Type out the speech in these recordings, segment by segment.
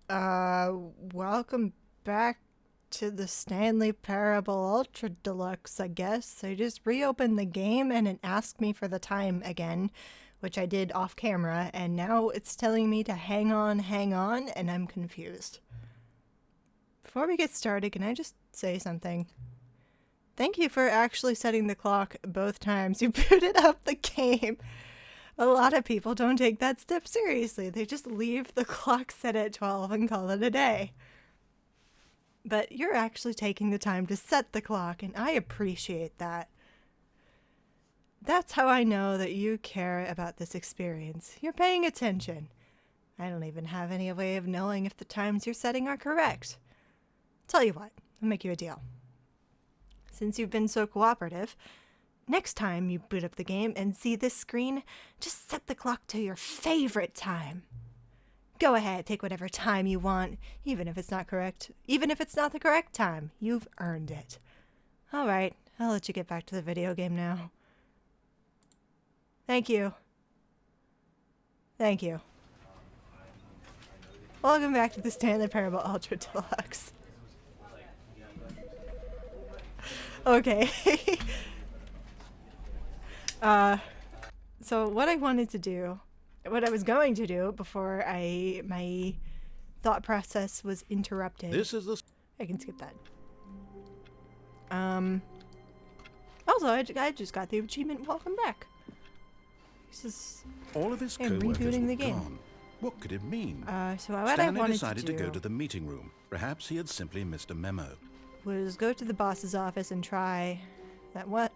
Welcome back to the Stanley Parable Ultra Deluxe, I guess. I just reopened the game and it asked me for the time again, which I did off camera, and now it's telling me to hang on, and I'm confused. Before we get started, can I just say something? Thank you for actually setting the clock both times you booted up the game. A lot of people don't take that step seriously. They just leave the clock set at 12 and call it a day. But you're actually taking the time to set the clock, and I appreciate that. That's how I know that you care about this experience. You're paying attention. I don't even have any way of knowing if the times you're setting are correct. Tell you what, I'll make you a deal. Since you've been so cooperative, next time you boot up the game and see this screen, just set the clock to your favorite time. Go ahead, take whatever time you want, even if it's not correct. Even if it's not the correct time, you've earned it. Alright, I'll let you get back to the video game now. Thank you. Thank you. Welcome back to the Stanley Parable Ultra Deluxe. Okay. So what I wanted to do, what I was going to do before my thought process was interrupted. This is the... I can skip that. Also, I just got the achievement. Welcome back. This is... All of his I'm co-workers rebooting were the game. gone. What could it mean? So what I Stanley wanted decided to to do go to the meeting room. Perhaps he had simply missed a memo. was go to the boss's office and try that what?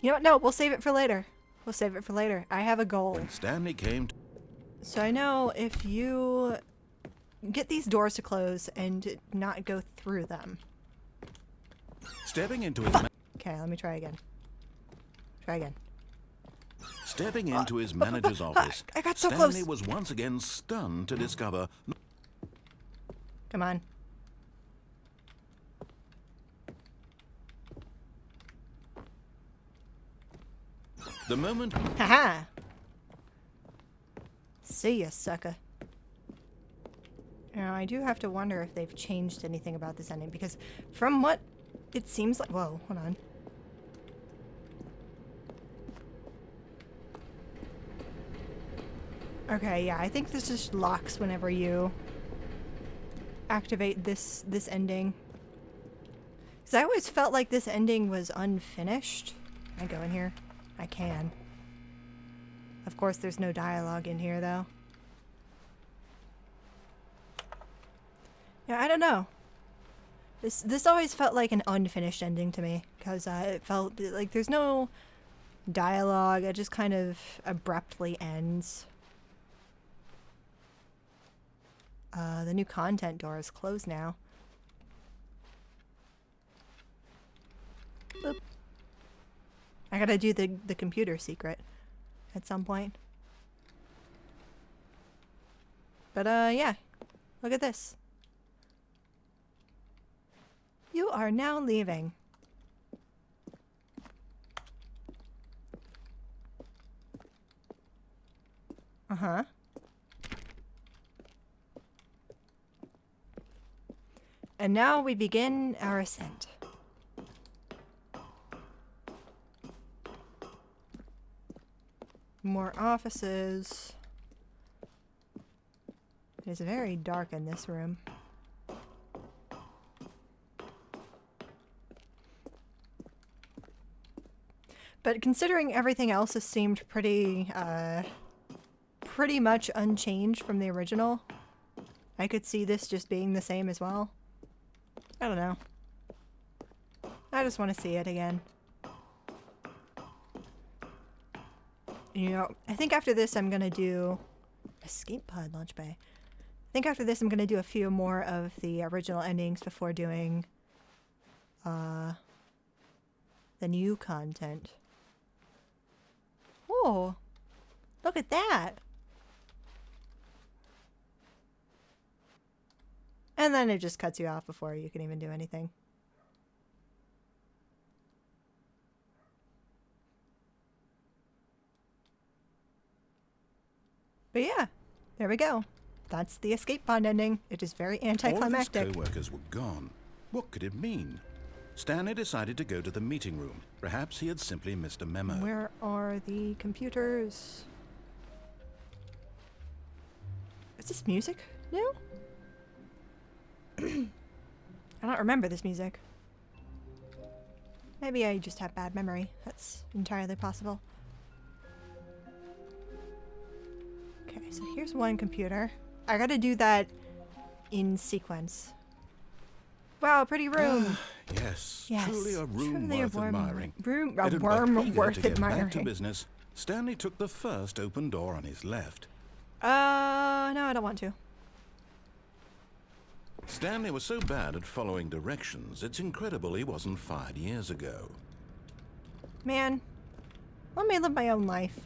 You know what? No, we'll save it for later. We'll save it for later. I have a goal. When Stanley came to... So I know if you get these doors to close and not go through them. Stepping into his... Okay, let me try again. Try again. Stepping into his manager's office, I got so Stanley close. was once again stunned to discover... Come on. The moment... Haha! See ya, sucker. Now, I do have to wonder if they've changed anything about this ending, because from what it seems like... Whoa, hold on. Okay, yeah, I think this just locks whenever you activate this ending. Because I always felt like this ending was unfinished. Can I go in here? I can. Of course, there's no dialogue in here, though. Yeah, I don't know. This always felt like an unfinished ending to me, because it felt like there's no dialogue. It just kind of abruptly ends. The new content door is closed now. Boop. I gotta do the computer secret at some point. But yeah, look at this. You are now leaving. Uh-huh. And now we begin our ascent. More offices. It is very dark in this room. But considering everything else has seemed pretty much unchanged from the original, I could see this just being the same as well. I don't know. I just want to see it again. You know, I think after this I'm gonna do escape pod launch bay. I think after this I'm gonna do a few more of the original endings before doing the new content. Oh, look at that. And then it just cuts you off before you can even do anything. But yeah, there we go. That's the escape pod ending. It is very anticlimactic. All of his co-workers were gone. What could it mean? Stanley decided to go to the meeting room. Perhaps he had simply missed a memo. Where are the computers? Is this music new? I don't remember this music. Maybe I just have bad memory. That's entirely possible. Okay, so here's one computer. I gotta do that in sequence. Wow, pretty room. Yes, Yes, truly a room truly a worth admiring. A But worm eager worth to get admiring. back to business, Stanley took the first open door on his left. No, I don't want to. Stanley was so bad at following directions, it's incredible he wasn't fired years ago. Man, let me live my own life.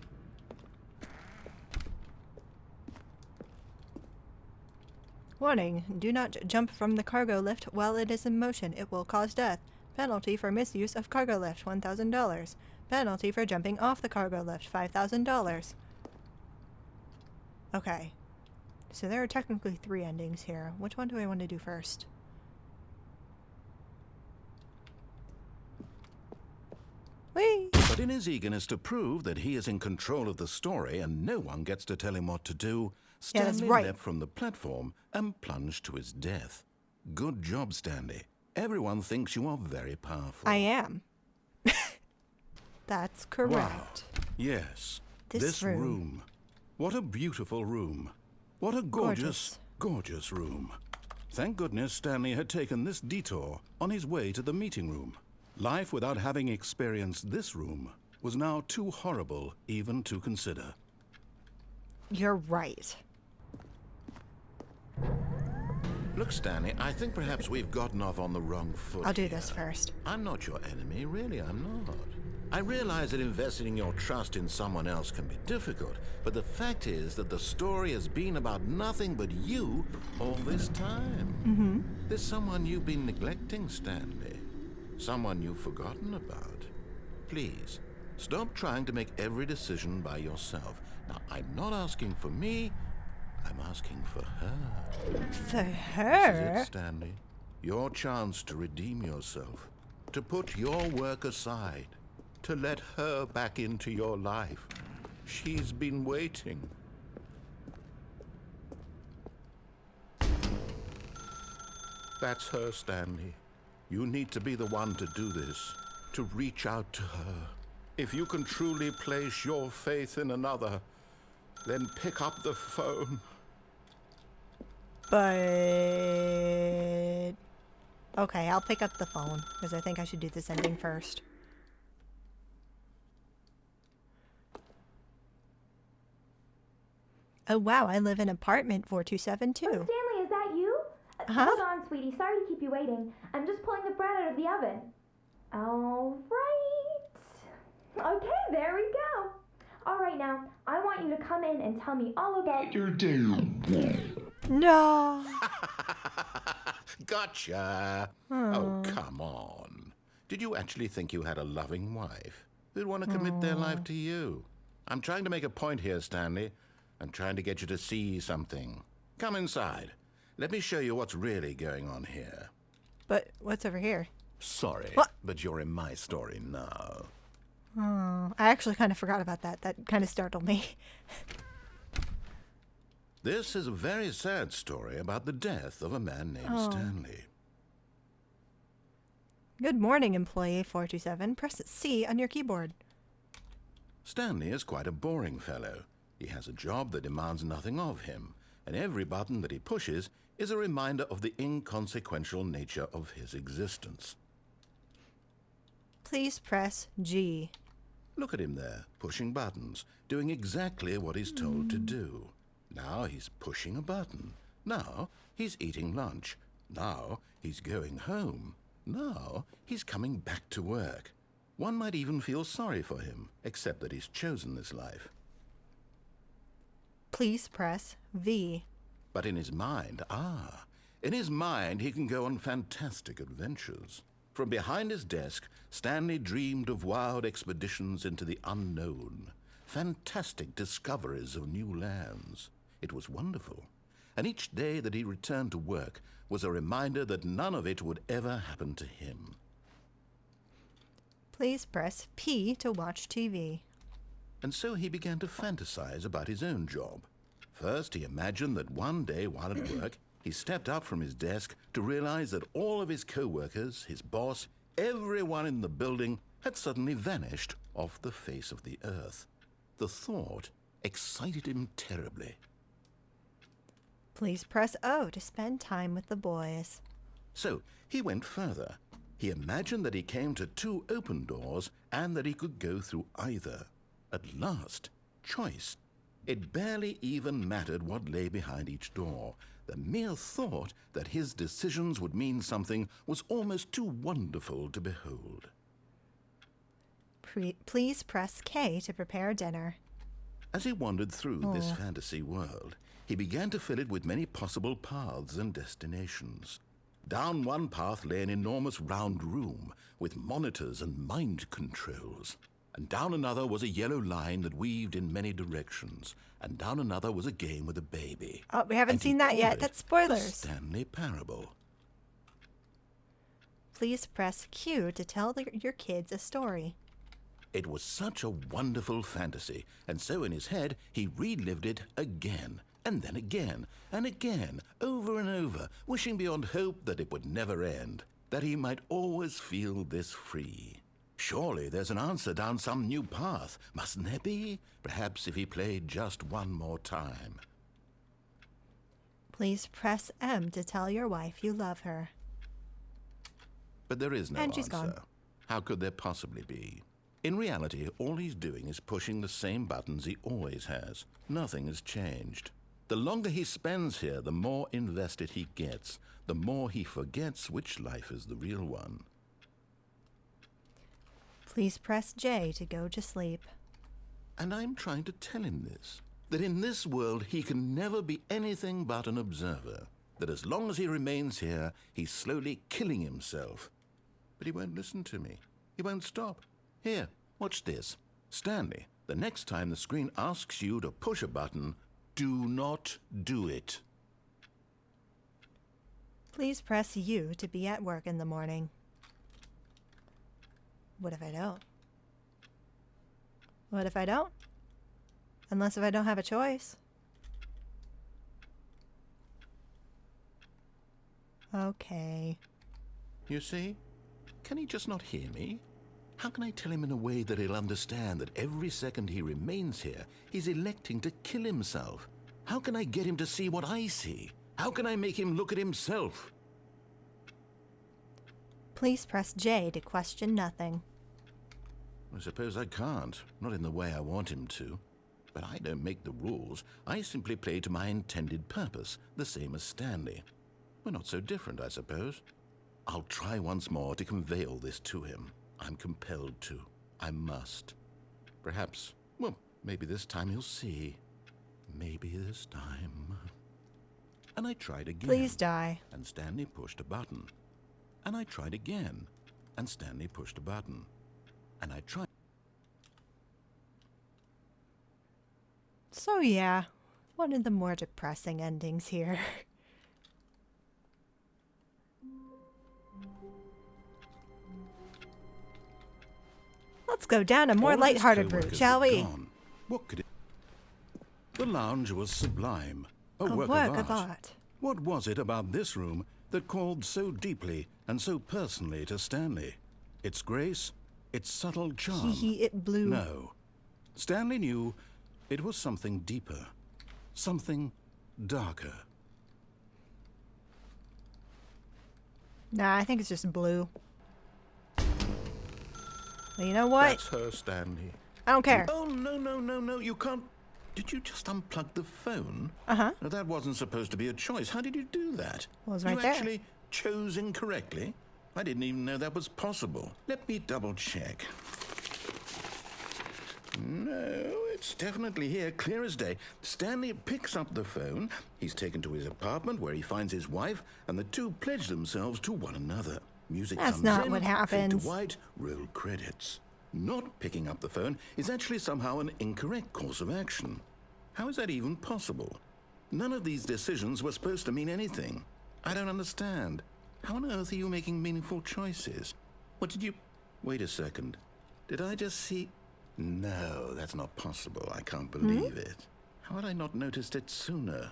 Warning, do not jump from the cargo lift while it is in motion. It will cause death. Penalty for misuse of cargo lift, $1,000. Penalty for jumping off the cargo lift, $5,000. Okay. So there are technically 3 endings here. Which one do I want to do first? Whee! But in his eagerness to prove that he is in control of the story and no one gets to tell him what to do, Yeah, that's Stanley right. leapt from the platform and plunged to his death. Good job, Stanley. Everyone thinks you are very powerful. I am. That's correct. Wow. Yes. This room. What a beautiful room. What a gorgeous, gorgeous room. Thank goodness Stanley had taken this detour on his way to the meeting room. Life without having experienced this room was now too horrible even to consider. You're right. Look, Stanley, I think perhaps we've gotten off on the wrong foot. I'll do here. this first. I'm not your enemy, really, I'm not. I realize that investing your trust in someone else can be difficult, but the fact is that the story has been about nothing but you all this time. Mm-hmm. There's someone you've been neglecting, Stanley. Someone you've forgotten about. Please, stop trying to make every decision by yourself. Now, I'm not asking for me, I'm asking for her. For This is her? it, Stanley. Your chance to redeem yourself. To put your work aside. To let her back into your life. She's been waiting. That's her, Stanley. You need to be the one to do this. To reach out to her. If you can truly place your faith in another, then pick up the phone. But... Okay, I'll pick up the phone, because I think I should do this ending first. Oh wow, I live in apartment 4272. Stanley, is that you? Huh? Hold on, sweetie. Sorry to keep you waiting. I'm just pulling the bread out of the oven. All right. Okay, there we go. All right, now, I want you to come in and tell me all about your day. No! Gotcha. Oh, come on. Did you actually think you had a loving wife who'd want to commit their life to you? I'm trying to make a point here, Stanley. I'm trying to get you to see something. Come inside. Let me show you what's really going on here. But what's over here? Sorry, What? but you're in my story now. Oh, I actually kind of forgot about that. That kind of startled me. This is a very sad story about the death of a man named Stanley. Good morning, employee 427. Press C on your keyboard. Stanley is quite a boring fellow. He has a job that demands nothing of him, and every button that he pushes is a reminder of the inconsequential nature of his existence. Please press G. Look at him there, pushing buttons, doing exactly what he's told to do. Now he's pushing a button. Now he's eating lunch. Now he's going home. Now he's coming back to work. One might even feel sorry for him, except that he's chosen this life. Please press V. But in his mind, in his mind he can go on fantastic adventures. From behind his desk, Stanley dreamed of wild expeditions into the unknown, fantastic discoveries of new lands. It was wonderful. And each day that he returned to work was a reminder that none of it would ever happen to him. Please press P to watch TV. And so he began to fantasize about his own job. First, he imagined that one day while at work, he stepped up from his desk to realize that all of his co-workers, his boss, everyone in the building had suddenly vanished off the face of the earth. The thought excited him terribly. Please press O to spend time with the boys. So he went further. He imagined that he came to 2 open doors and that he could go through either. At last, choice. It barely even mattered what lay behind each door. The mere thought that his decisions would mean something was almost too wonderful to behold. Please press K to prepare dinner. As he wandered through this fantasy world, he began to fill it with many possible paths and destinations. Down one path lay an enormous round room with monitors and mind controls. And down another was a yellow line that weaved in many directions. And down another was a game with a baby. Oh, we haven't seen that yet. That's spoilers. The Stanley Parable. Please press Q to tell your kids a story. It was such a wonderful fantasy, and so in his head he relived it again, and then again, and again, over and over, wishing beyond hope that it would never end, that he might always feel this free. Surely there's an answer down some new path, mustn't there be? Perhaps if he played just one more time. Please press M to tell your wife you love her. But there is no And she's answer. gone. How could there possibly be? In reality, all he's doing is pushing the same buttons he always has. Nothing has changed. The longer he spends here, the more invested he gets, the more he forgets which life is the real one. Please press J to go to sleep. And I'm trying to tell him this, that in this world he can never be anything but an observer, that as long as he remains here, he's slowly killing himself. But he won't listen to me. He won't stop. Here, watch this. Stanley, the next time the screen asks you to push a button, do not do it. Please press U to be at work in the morning. What if I don't? What if I don't? Unless if I don't have a choice. Okay. You see? Can he just not hear me? How can I tell him in a way that he'll understand that every second he remains here, he's electing to kill himself? How can I get him to see what I see? How can I make him look at himself? Please press J to question nothing. I suppose I can't, not in the way I want him to. But I don't make the rules. I simply play to my intended purpose, the same as Stanley. We're not so different, I suppose. I'll try once more to convey all this to him. I'm compelled to. I must. Perhaps, well, maybe this time he'll see. Maybe this time. And I tried again. Please die. And Stanley pushed a button. And I tried again. And Stanley pushed a button. And I tried. So yeah, one of the more depressing endings here. Let's go down a more All of his lighthearted route, co-workers shall were we? gone. What could it... The lounge was sublime. A A work of art. What was it about this room that called so deeply and so personally to Stanley? Its grace? Its subtle charm? It blew. No. Stanley knew it was something deeper. Something darker. Nah, I think it's just blue. Well, you know what? That's her, Stanley. I don't care. Oh, no, you can't... Did you just unplug the phone? Uh-huh. No, that wasn't supposed to be a choice. How did you do that? Well, it was right you there. actually chose incorrectly? I didn't even know that was possible. Let me double check. No, it's definitely here, clear as day. Stanley picks up the phone. He's taken to his apartment where he finds his wife, and the two pledge themselves to one another. Music That's comes not in, what fade happens. to white, roll credits. Not picking up the phone is actually somehow an incorrect course of action. How is that even possible? None of these decisions were supposed to mean anything. I don't understand. How on earth are you making meaningful choices? What did you... Wait a second. Did I just see... No, that's not possible. I can't believe it. How had I not noticed it sooner?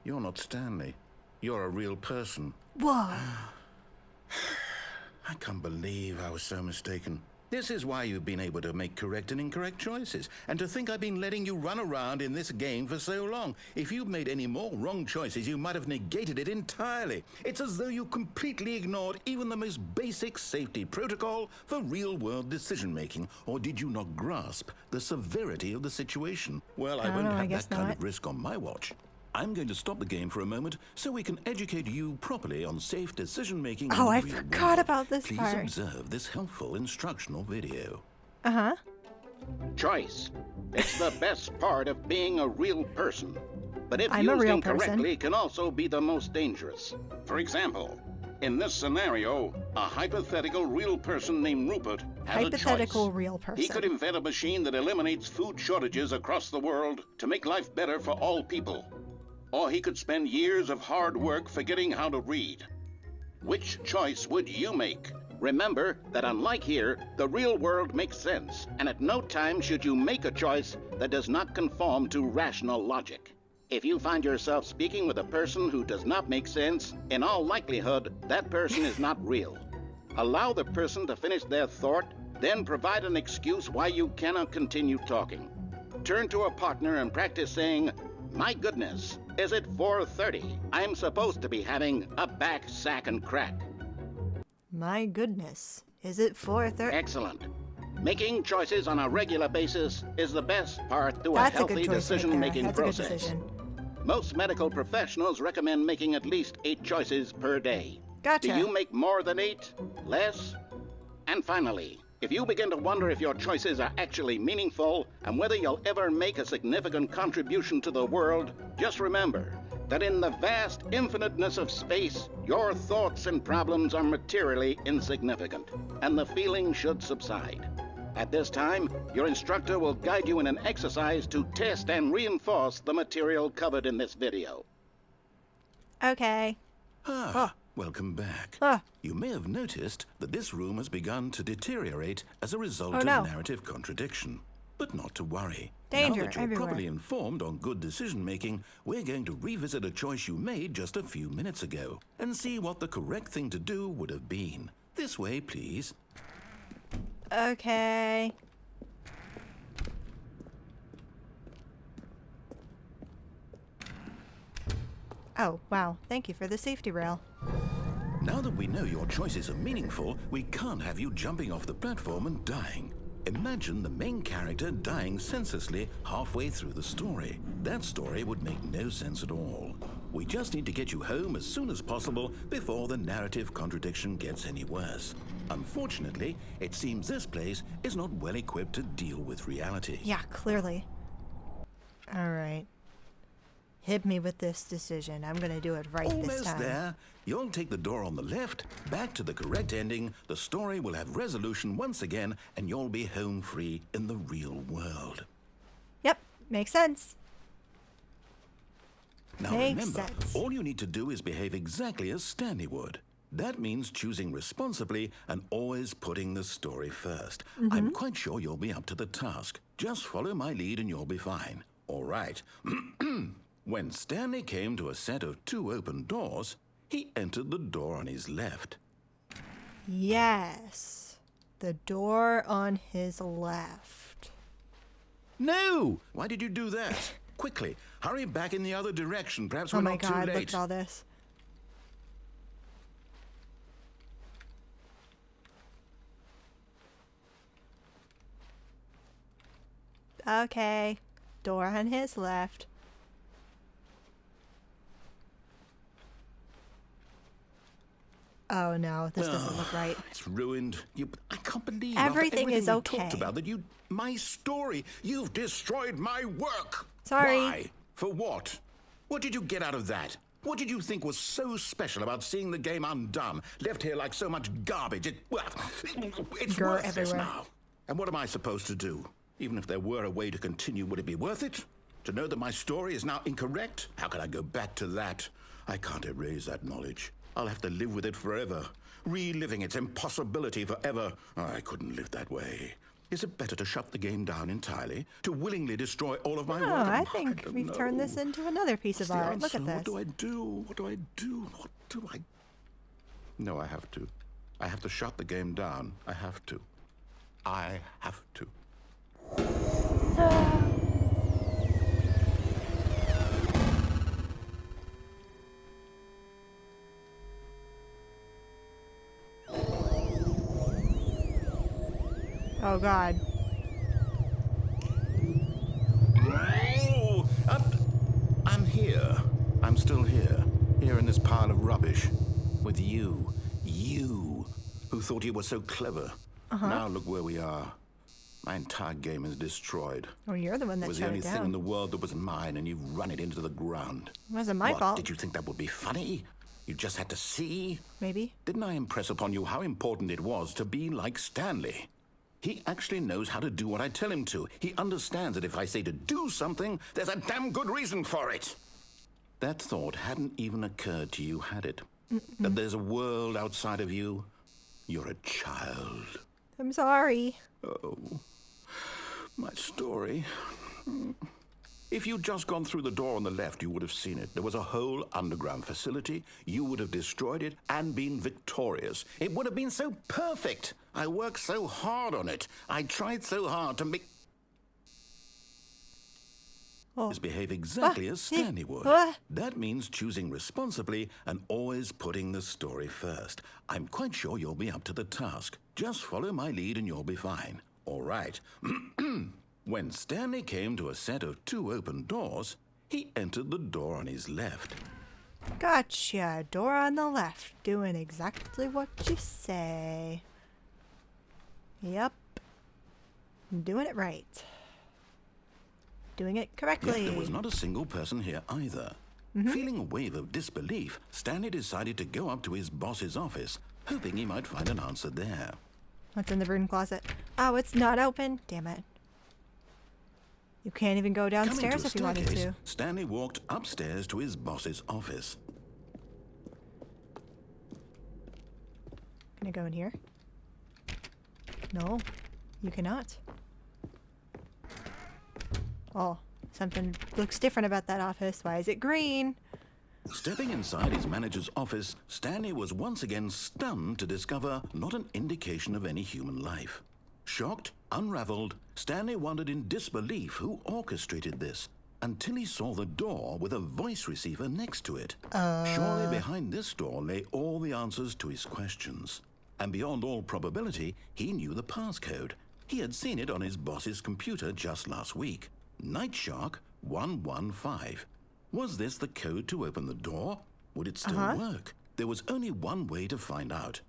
You're not Stanley. You're a real person. Whoa. I can't believe I was so mistaken. This is why you've been able to make correct and incorrect choices. And to think I've been letting you run around in this game for so long. If you'd made any more wrong choices, you might have negated it entirely. It's as though you completely ignored even the most basic safety protocol for real-world decision-making. Or did you not grasp the severity of the situation? Well, I won't have that kind of risk on my watch. I'm going to stop the game for a moment so we can educate you properly on safe decision-making. Oh, I forgot about this part. Please observe this helpful instructional video. Uh-huh. Choice. It's the best part of being a real person. But if I'm a used real incorrectly, person. it can also be the most dangerous. For example, in this scenario, a hypothetical real person named Rupert has a choice. Hypothetical real person. He could invent a machine that eliminates food shortages across the world to make life better for all people. Or he could spend years of hard work forgetting how to read. Which choice would you make? Remember that unlike here, the real world makes sense, and at no time should you make a choice that does not conform to rational logic. If you find yourself speaking with a person who does not make sense, in all likelihood, that person is not real. Allow the person to finish their thought, then provide an excuse why you cannot continue talking. Turn to a partner and practice saying, "My goodness, is it 4:30? I'm supposed to be having a back, sack, and crack." My goodness. Is it 4:30? Excellent. Making choices on a regular basis is the best part to That's a healthy good choice decision-making right there. That's process. a good decision. Most medical professionals recommend making at least 8 choices per day. Gotcha. Do you make more than 8? Less? And finally, if you begin to wonder if your choices are actually meaningful and whether you'll ever make a significant contribution to the world, just remember that in the vast infiniteness of space, your thoughts and problems are materially insignificant, and the feeling should subside. At this time, your instructor will guide you in an exercise to test and reinforce the material covered in this video. Okay. Welcome back. Ah. You may have noticed that this room has begun to deteriorate as a result Oh, of no. narrative contradiction. But not to worry. Danger now that you're everywhere. properly informed on good decision-making, we're going to revisit a choice you made just a few minutes ago and see what the correct thing to do would have been. This way, please. Okay. Oh, wow. Thank you for the safety rail. Now that we know your choices are meaningful, we can't have you jumping off the platform and dying. Imagine the main character dying senselessly halfway through the story. That story would make no sense at all. We just need to get you home as soon as possible before the narrative contradiction gets any worse. Unfortunately, it seems this place is not well equipped to deal with reality. Yeah, clearly. All right. Hit me with this decision. I'm gonna do it right this Almost time. there. You'll take the door on the left, back to the correct ending, the story will have resolution once again, and you'll be home free in the real world. Yep, makes sense. Now Makes remember, sense. all you need to do is behave exactly as Stanley would. That means choosing responsibly and always putting the story first. I'm quite sure you'll be up to the task. Just follow my lead and you'll be fine. All right. When Stanley came to a set of 2 open doors, he entered the door on his left. Yes. The door on his left. No! Why did you do that? Quickly, hurry back in the other direction. Perhaps Oh we're my not too god, look late. at all this. Okay. Door on his left. Oh no, this doesn't look right. It's ruined. I can't believe Everything is we okay. talked about that. My story. You've destroyed my work. Sorry. Why? For what? What did you get out of that? What did you think was so special about seeing the game undone, left here like so much garbage? It's Girl worthless everywhere. now. And what am I supposed to do? Even if there were a way to continue, would it be worth it? To know that my story is now incorrect? How can I go back to that? I can't erase that knowledge. I'll have to live with it forever, reliving its impossibility forever. I couldn't live that way. Is it better to shut the game down entirely? To willingly destroy all of my Oh, work? I think we've turned this into another piece of art. Look at this. What do I do? What do I do? What do I... No, I have to. I have to shut the game down. I have to. I have to. Oh, God. Oh, I'm here. I'm still here. Here in this pile of rubbish. With you. You, who thought you were so clever. Now look where we are. My entire game is destroyed. Oh, you're the one It that was the shut only it thing in down. the world that was mine, and you've run it into the ground. It wasn't my What, fault. did you think that would be funny? You just had to see? Maybe. Didn't I impress upon you how important it was to be like Stanley? He actually knows how to do what I tell him to. He understands that if I say to do something, there's a damn good reason for it. That thought hadn't even occurred to you, had it? That there's a world outside of you? You're a child. I'm sorry. Oh, my story. If you'd just gone through the door on the left, you would have seen it. There was a whole underground facility. You would have destroyed it and been victorious. It would have been so perfect. I worked so hard on it. I tried so hard to make... behave exactly as Stanley would. That means choosing responsibly and always putting the story first. I'm quite sure you'll be up to the task. Just follow my lead and you'll be fine. All right. When Stanley came to a set of 2 open doors, he entered the door on his left. Gotcha. Door on the left. Doing exactly what you say. Yep. Doing it right. Doing it correctly. Yet there was not a single person here either. Feeling a wave of disbelief, Stanley decided to go up to his boss's office, hoping he might find an answer there. What's in the broom closet? Oh, it's not open. Damn it. You can't even go Coming downstairs to a if you wanted staircase, to. Stanley walked upstairs to his boss's office. Can I go in here? No, you cannot. Oh, something looks different about that office. Why is it green? Stepping inside his manager's office, Stanley was once again stunned to discover not an indication of any human life. Shocked, unraveled, Stanley wondered in disbelief who orchestrated this, until he saw the door with a voice receiver next to it. Surely behind this door lay all the answers to his questions. And beyond all probability, he knew the passcode. He had seen it on his boss's computer just last week. Night Shark 115. Was this the code to open the door? Would it still work? There was only one way to find out.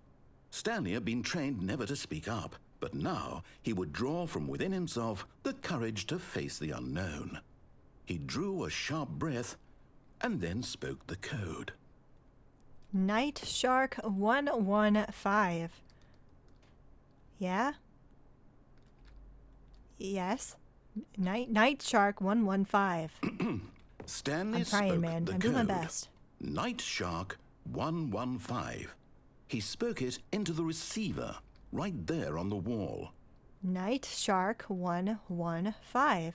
Stanley had been trained never to speak up, but now he would draw from within himself the courage to face the unknown. He drew a sharp breath and then spoke the code. Night Shark 115. Yeah? Yes? Night Shark 115. Stanley I'm trying, spoke man. the I'm doing my code. best. Night Shark 115. He spoke it into the receiver, right there on the wall. Night Shark 115.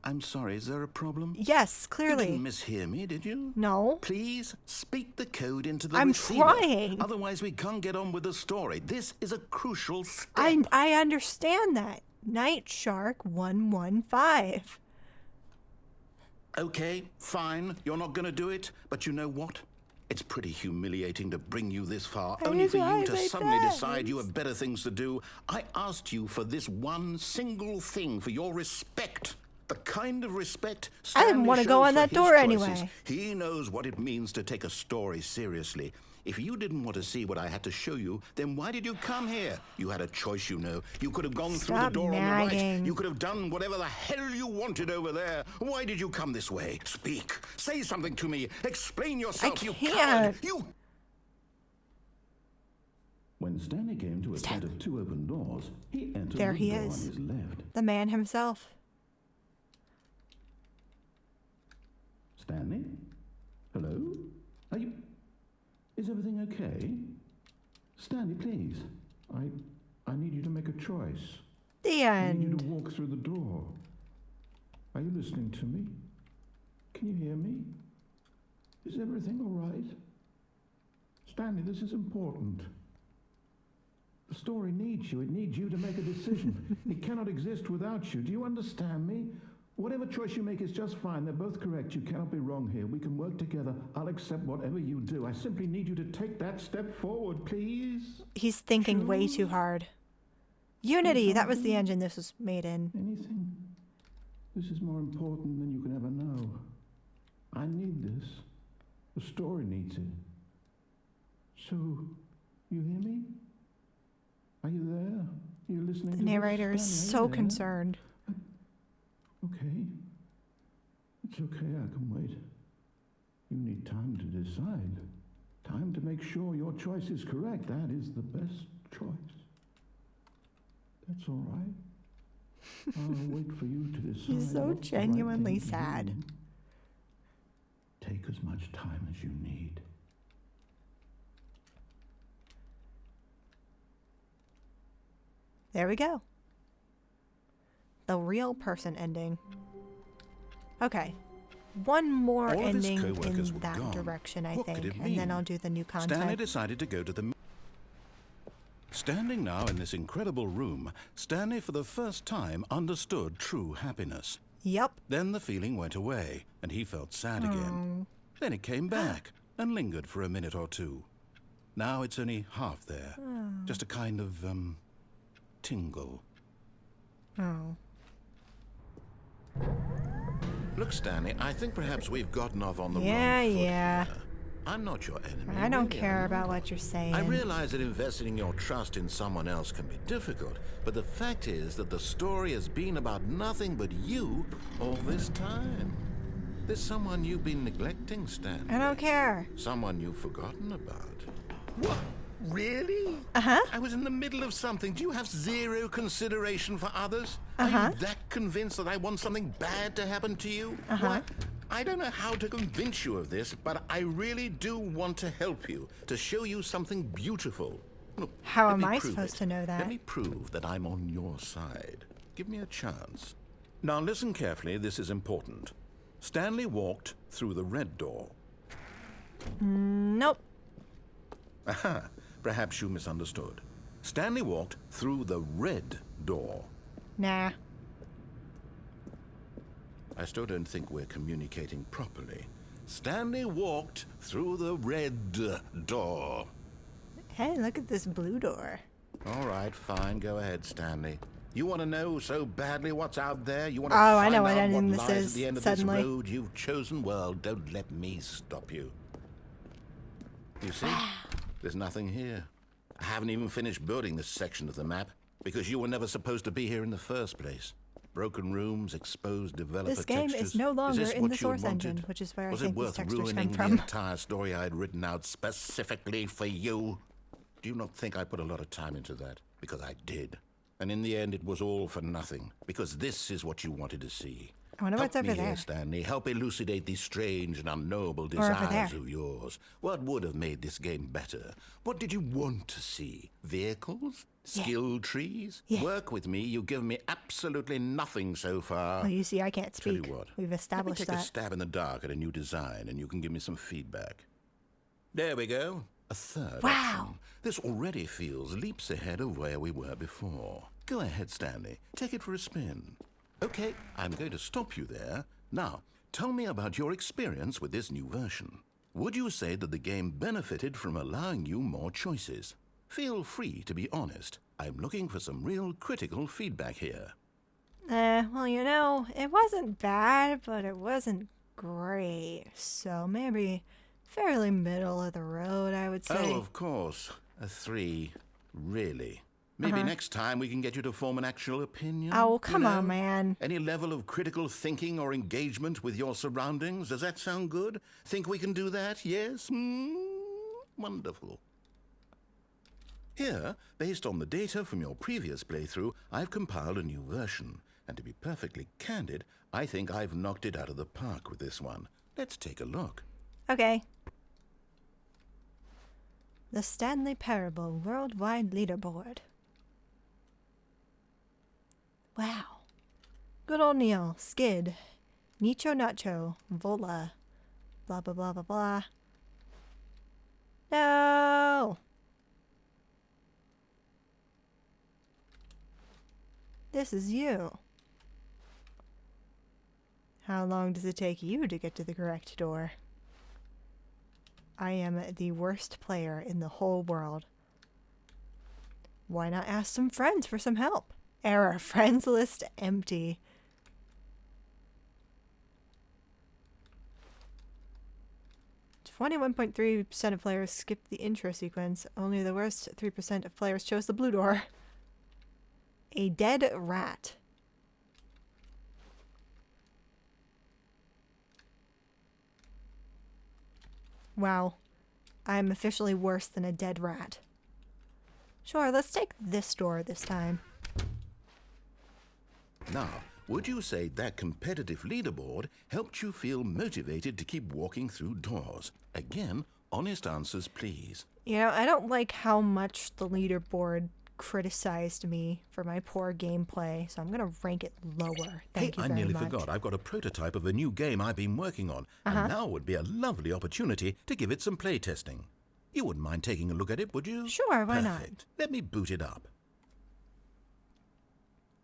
I'm sorry, is there a problem? Yes, You clearly. didn't mishear me, did you? No. Please speak the code into the I'm receiver. trying. Otherwise, we can't get on with the story. This is a crucial step. I understand that. Night Shark 115. Okay, fine. You're not going to do it. But you know what? It's pretty humiliating to bring you this far, I only for tried you to my suddenly best. decide you have better things to do. I asked you for this one single thing, for your respect. The kind of respect I didn't Stanley wanna go shows on for that his door choices. anyway. He knows what it means to take a story seriously. If you didn't want to see what I had to show you, then why did you come here? You had a choice, you know. You could have gone through the Stop door on the right. nagging. You could have done whatever the hell you wanted over there. Why did you come this way? Speak. Say something to me. Explain yourself, you coward. can't. You... When Stanley came to a set of 2 open doors, he entered There the he door is. on his left. The man himself. Stanley? Hello? Are you... Is everything okay? Stanley, please. I need you to make a choice. The I need you end. to walk through the door. Are you listening to me? Can you hear me? Is everything all right? Stanley, this is important. The story needs you. It needs you to make a decision. It cannot exist without you. Do you understand me? Whatever choice you make is just fine. They're both correct. You cannot be wrong here. We can work together. I'll accept whatever you do. I simply need you to take that step forward, please. He's thinking way too hard. Unity, that was the engine this was made in. Anything? This is more important than you can ever know. I need this. The story needs it. So, you hear me? Are you there? Are you listening to The this? narrator is Stanley, are so you there? concerned. Okay. It's okay, I can wait. You need time to decide. Time to make sure your choice is correct. That is the best choice. That's all right. I'll wait for you to decide. He's so what's the right genuinely thing to sad. do. Take as much time as you need. There we go. The real person ending. Okay. One more All of his ending co-workers in were that gone. direction, I What could think. it And then mean? I'll do the new Stanley content. decided to go to the... Standing now in this incredible room, Stanley for the first time understood true happiness. Yep. Then the feeling went away, and he felt sad again. Then it came back, and lingered for a minute or two. Now it's only half there. Just a kind of, tingle. Oh. Look, Stanley, I think perhaps we've gotten off on the Yeah, wrong foot yeah. here. I'm not your enemy. I don't really, care I'm about not. what you're saying. I realize that investing your trust in someone else can be difficult, but the fact is that the story has been about nothing but you all this time. There's someone you've been neglecting, Stanley. I don't care. Someone you've forgotten about. What? Really? Uh-huh. I was in the middle of something. Do you have zero consideration for others? Are Uh-huh. you that convinced that I want something bad to happen to you? Uh-huh. What? I don't know how to convince you of this, but I really do want to help you, to show you something beautiful. Look, How let am me I prove supposed it. to know that? Let me prove that I'm on your side. Give me a chance. Now listen carefully, this is important. Stanley walked through the red door. Nope. Aha, perhaps you misunderstood. Stanley walked through the red door. Nah. I still don't think we're communicating properly. Stanley walked through the red door. Hey, look at this blue door. All right, fine, go ahead, Stanley. You want to know so badly what's out there? You want to Oh, I find know what out ending what this lies is, at the end of suddenly. this road you've chosen? Well, don't let me stop you. You see? There's nothing here. I haven't even finished building this section of the map because you were never supposed to be here in the first place. Broken rooms, exposed developer This game textures. is no longer this in what the you source wanted? engine, which is where I Was think it these worth textures come ruining from. the entire story I had written out specifically for you? Do you not think I put a lot of time into that? Because I did. And in the end, it was all for nothing. Because this is what you wanted to see. I wonder what's Help over me here, there. Stanley. Help elucidate these strange and unknowable Or over desires there. of yours. What would have made this game better? What did you want to see? Vehicles? Yeah. Skill trees? Yeah. Work with me. You've given me absolutely nothing so far. Well, you see, I can't Tell speak. you what. We've Let me established take a that. stab in the dark at a new design, and you can give me some feedback. There we go. A third Wow. option. This already feels leaps ahead of where we were before. Go ahead, Stanley. Take it for a spin. Okay, I'm going to stop you there. Now, tell me about your experience with this new version. Would you say that the game benefited from allowing you more choices? Feel free to be honest. I'm looking for some real critical feedback here. Well, you know, it wasn't bad, but it wasn't great. So maybe fairly middle of the road, I would say. Oh, of course. A 3. Really? Maybe next time we can get you to form an actual opinion? Oh, you come on, know? man. Any level of critical thinking or engagement with your surroundings? Does that sound good? Think we can do that? Yes? Wonderful. Here, based on the data from your previous playthrough, I've compiled a new version. And to be perfectly candid, I think I've knocked it out of the park with this one. Let's take a look. Okay. The Stanley Parable Worldwide Leaderboard. Wow. Good old Neil, Skid, Nicho Nacho, Vola, blah blah blah blah blah. No! This is you. How long does it take you to get to the correct door? I am the worst player in the whole world. Why not ask some friends for some help? Error. Friends list empty. .3% of players skipped the intro sequence. Only the worst 3% of players chose the blue door. A dead rat. Wow. I'm officially worse than a dead rat. Sure, let's take this door this time. Now, would you say that competitive leaderboard helped you feel motivated to keep walking through doors? Again, honest answers, please. You know, I don't like how much the leaderboard criticized me for my poor gameplay, so I'm going to rank it lower. Thank you I very nearly much. forgot. I've got a prototype of a new game I've been working on, and now would be a lovely opportunity to give it some play testing. You wouldn't mind taking a look at it, would you? Sure, why not? Perfect. Let me boot it up.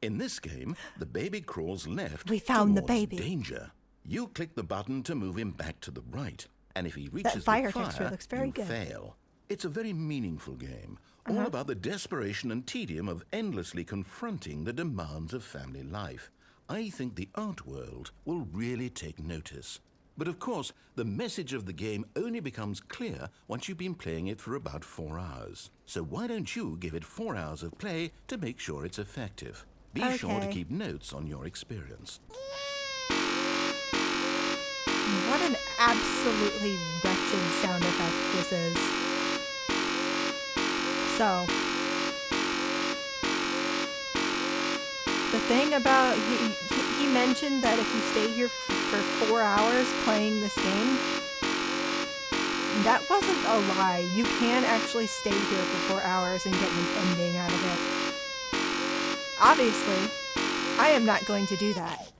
In this game, the baby crawls left We found the towards baby. danger. You click the button to move him back to the right, and if he reaches fire the fire, texture looks very you good. fail. It's a very meaningful game, all about the desperation and tedium of endlessly confronting the demands of family life. I think the art world will really take notice. But of course, the message of the game only becomes clear once you've been playing it for about 4 hours. So why don't you give it 4 hours of play to make sure it's effective? Be sure to Okay. keep notes on your experience. What an absolutely wretched sound effect this is. So, the thing about, he mentioned that if you stay here for 4 hours playing this game, that wasn't a lie. You can actually stay here for 4 hours and get an ending out of it. Obviously, I am not going to do that,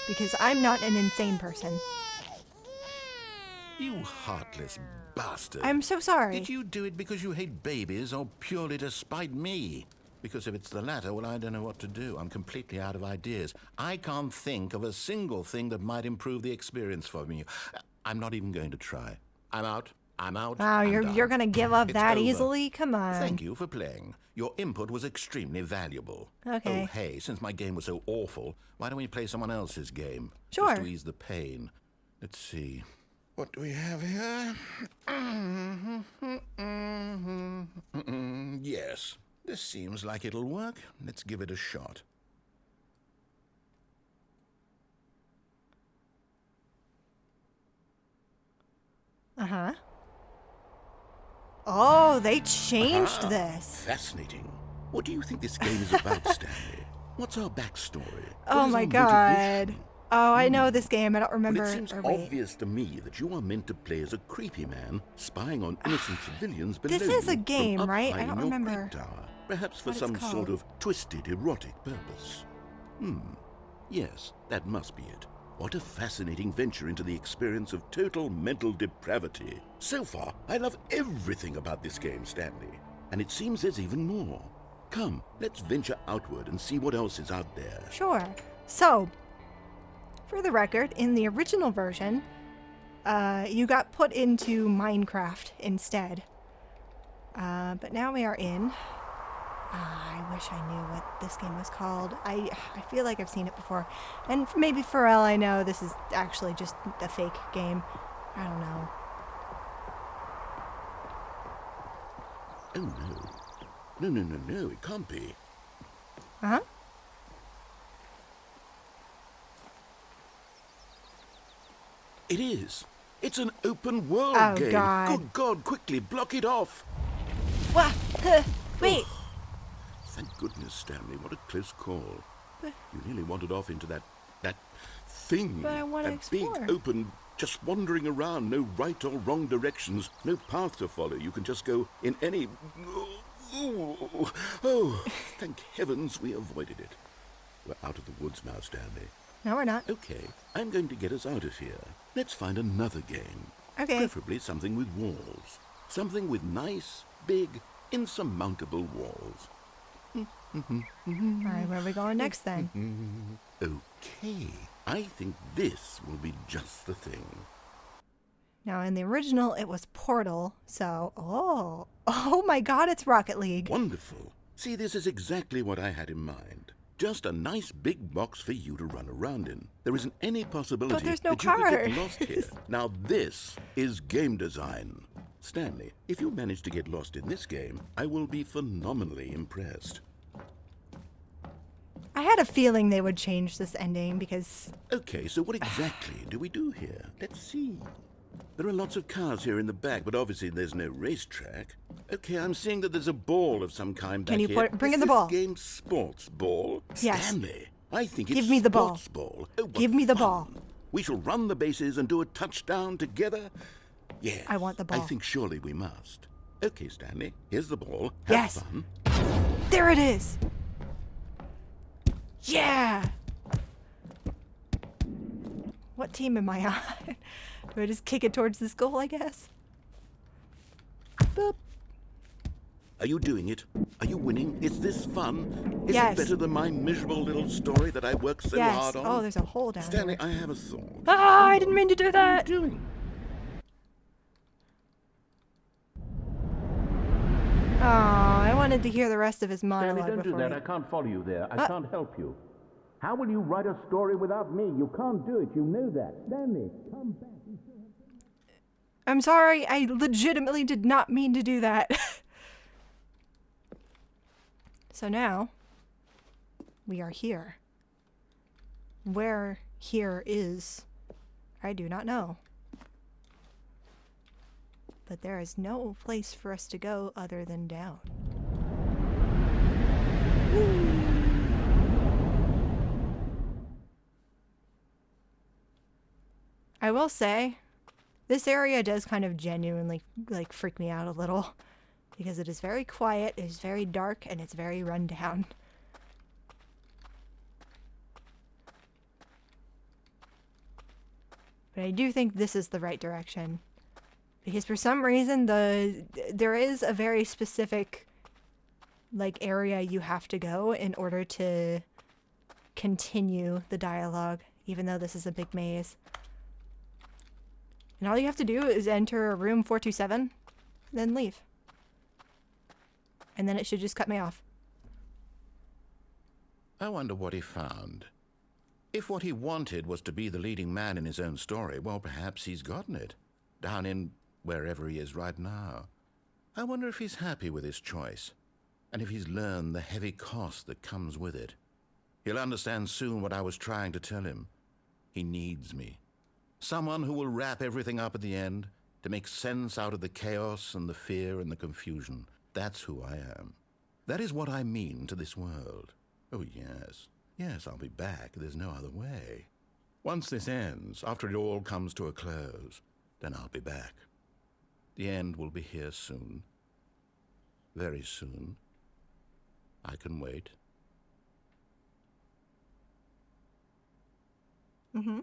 because I'm not an insane person. You heartless bastard. I'm so sorry. Did you do it because you hate babies or purely to spite me? Because if it's the latter, well, I don't know what to do. I'm completely out of ideas. I can't think of a single thing that might improve the experience for me. I'm not even going to try. I'm out. I'm out. Wow, I'm you're done. gonna give up It's that over. easily? Come on. Thank you for playing. Your input was extremely valuable. Okay. Oh, hey, since my game was so awful, why don't we play someone else's game? Sure. Just to ease the pain. Let's see. What do we have here? Yes, this seems like it'll work. Let's give it a shot. Uh-huh. Oh, they changed this. Fascinating. What do you think this game is about, Stanley? What's our backstory? Oh What is my our god. motivation? Oh, I know this game. I don't remember. Well, it seems or wait. obvious to me that you are meant to play as a creepy man spying on innocent civilians below This is a you game, from up right? high I in don't your remember creep tower, perhaps for what it's some sort called. of twisted erotic purpose. Yes, that must be it. What a fascinating venture into the experience of total mental depravity. So far, I love everything about this game, Stanley. And it seems there's even more. Come, let's venture outward and see what else is out there. Sure. So, for the record, in the original version, you got put into Minecraft instead. But now we are in... I wish I knew what this game was called. I feel like I've seen it before. And maybe for all I know, this is actually just a fake game. I don't know. Oh, no. No, it can't be. Uh-huh. It is. It's an open world Oh, game. God. Good God, quickly block it off. Wah! Huh. Wait. Thank goodness, Stanley. What a close call. But- You nearly wandered off into that thing. But I wanna that explore. big, open, just wandering around. No right or wrong directions. No path to follow. You can just go in any... Oh, thank heavens we avoided it. We're out of the woods now, Stanley. No, we're not. Okay, I'm going to get us out of here. Let's find another game. Okay. Preferably something with walls. Something with nice, big, insurmountable walls. Alright, where are we going next then? Okay, I think this will be just the thing. Now, in the original, it was Portal, so... Oh my god, it's Rocket League. Wonderful. See, this is exactly what I had in mind. Just a nice big box for you to run around in. There isn't any possibility But there's no that you could get cars. lost here. Now this is game design. Stanley, if you manage to get lost in this game, I will be phenomenally impressed. I had a feeling they would change this ending because... Okay, so what exactly do we do here? Let's see. There are lots of cars here in the back, but obviously there's no racetrack. Okay, I'm seeing that there's a ball of some kind back Can you here. bring in Is the ball? This game sports ball? Yes. Stanley, I think it's Give me the ball. sports ball. Oh, what Give me the fun. ball. We shall run the bases and do a touchdown together. Yes. I want the ball. I think surely we must. Okay, Stanley, here's the ball. Have Yes. fun. There it is! Yeah! What team am I on? Do I just kick it towards this goal, I guess? Boop. Are you doing it? Are you winning? Is this fun? Is Yes. it better than my miserable little story that I worked so Yes. hard on? Oh, there's a hole down Stanley, here. I have a thought. Ah, I didn't mean to do that! Doing? Oh, I wanted to hear the rest of his Stanley, monologue don't do before that. he... I can't follow you there. I can't help you. How will you write a story without me? You can't do it. You know that. Stanley, come back. I'm sorry, I legitimately did not mean to do that. So now, we are here. Where here is, I do not know. But there is no place for us to go other than down. I will say, this area does kind of genuinely like freak me out a little because it is very quiet, it is very dark, and it's very run down. But I do think this is the right direction because for some reason there is a very specific like area you have to go in order to continue the dialogue, even though this is a big maze. And all you have to do is enter room 427, then leave. And then it should just cut me off. I wonder what he found. If what he wanted was to be the leading man in his own story, well, perhaps he's gotten it. Down in wherever he is right now. I wonder if he's happy with his choice. And if he's learned the heavy cost that comes with it. He'll understand soon what I was trying to tell him. He needs me. Someone who will wrap everything up at the end to make sense out of the chaos and the fear and the confusion. That's who I am. That is what I mean to this world. Oh, yes. Yes, I'll be back. There's no other way. Once this ends, after it all comes to a close, then I'll be back. The end will be here soon. Very soon. I can wait. Mm-hmm.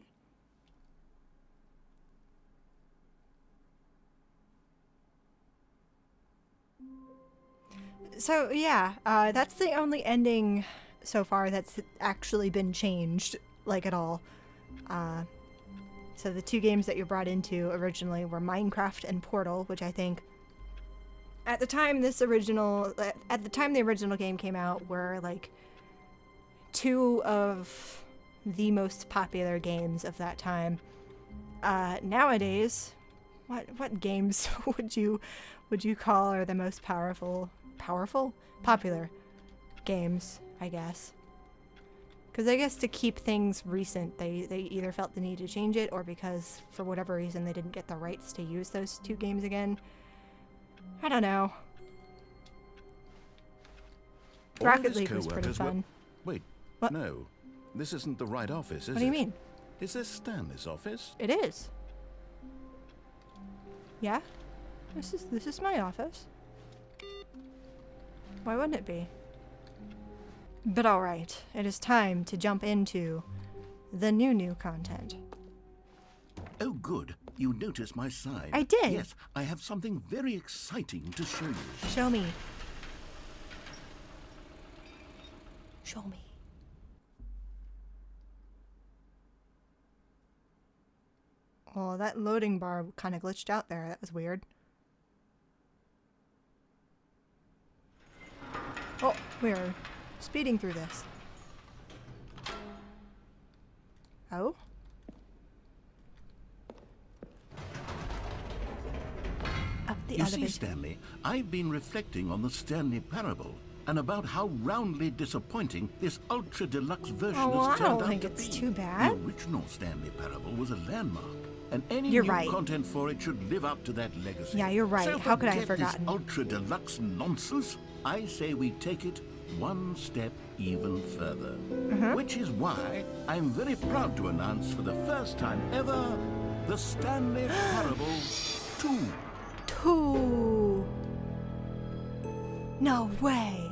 So, yeah, that's the only ending so far that's actually been changed, like, at all. So the two games that you brought into originally were Minecraft and Portal, which I think at the time the original game came out were, like, two of the most popular games of that time. Nowadays, what games would you call are the most popular games, I guess? Because I guess to keep things recent, they either felt the need to change it, or because for whatever reason they didn't get the rights to use those two games again. I don't know. Rocket his League was pretty co-workers were- fun. Wait, What? no. This isn't the right office, is it? What do you mean? Is this Stanley's office? It is. Yeah? This is my office. Why wouldn't it be? But alright, it is time to jump into the new content. Oh, good. You noticed my sign. I did. Yes, I have something very exciting to show you. Show me. Show me. Oh, that loading bar kind of glitched out there. That was weird. Oh, we're speeding through this. Oh? Up the You see, elevator. Stanley, I've been reflecting on the Stanley parable and about how roundly disappointing this ultra deluxe version Oh, well, has I turned don't out think to it's be. too bad. The original Stanley parable was a landmark, and any You're new right. content for it should live up to that legacy. Yeah, you're right. So How could I have forget forgotten? this ultra deluxe nonsense. I say we take it one step even further. Mm-hmm. Which is why I'm very proud to announce for the first time ever the Stanley Parable 2. 2. No way.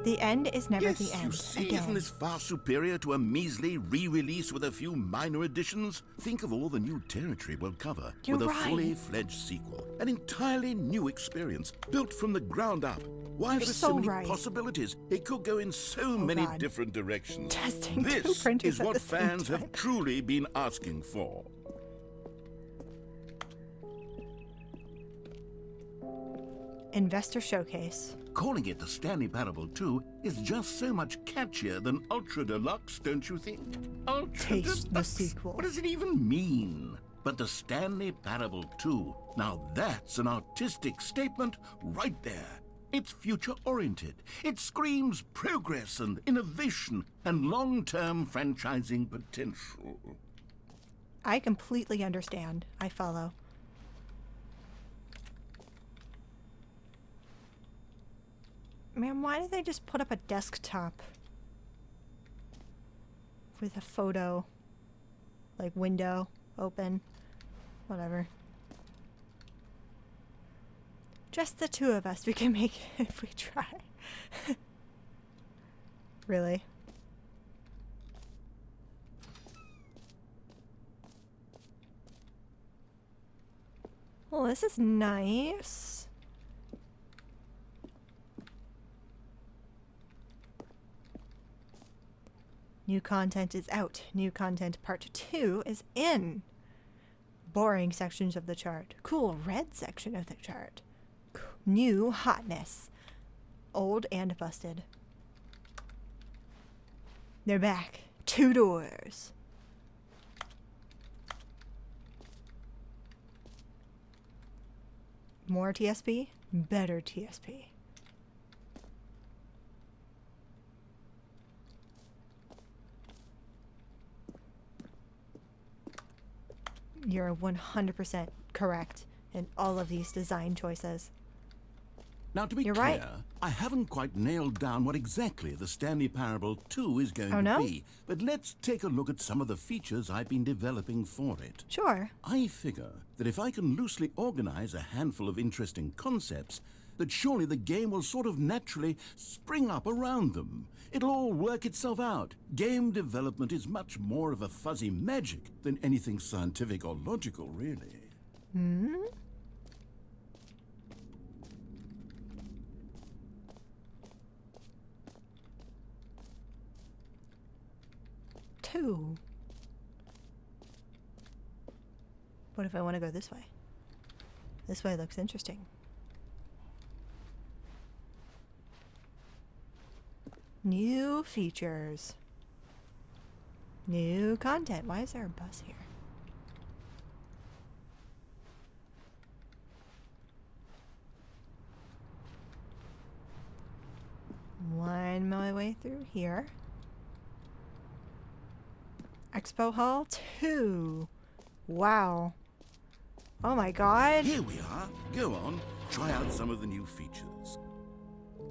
The end is never Yes, the end. you see, again. isn't this far superior to a measly re-release with a few minor additions? Think of all the new territory we'll cover You're with a right. fully fledged sequel. An entirely new experience, built from the ground up. Why, there's so so many right. possibilities. It could go in so many God. different directions. Testing two This printers is at what the same fans time. have truly been asking for. Investor Showcase. Calling it the Stanley Parable 2 is just so much catchier than Ultra Deluxe, don't you think? Ultra Taste the Deluxe. sequel. What does it even mean? But the Stanley Parable 2, now that's an artistic statement right there. It's future-oriented. It screams progress and innovation and long-term franchising potential. I completely understand. I follow. Man, why did they just put up a desktop with a photo, like window open, whatever. Just the two of us. We can make it if we try. Really? Well, this is nice. New content is out. New content part 2 is in. Boring sections of the chart. Cool red section of the chart. New hotness. Old and busted. They're back. 2 doors. More TSP, better TSP. You're 100% correct in all of these design choices. Now, to be You're clear, right. I haven't quite nailed down what exactly the Stanley Parable 2 is going to no? be, but let's take a look at some of the features I've been developing for it. Sure. I figure that if I can loosely organize a handful of interesting concepts, that surely the game will sort of naturally spring up around them. It'll all work itself out. Game development is much more of a fuzzy magic than anything scientific or logical, really. Hmm? Two. What if I want to go this way? This way looks interesting. New features. New content. Why is there a bus here? Wind my way through here. Expo Hall 2. Wow. Oh my god. Here we are. Go on, try out some of the new features.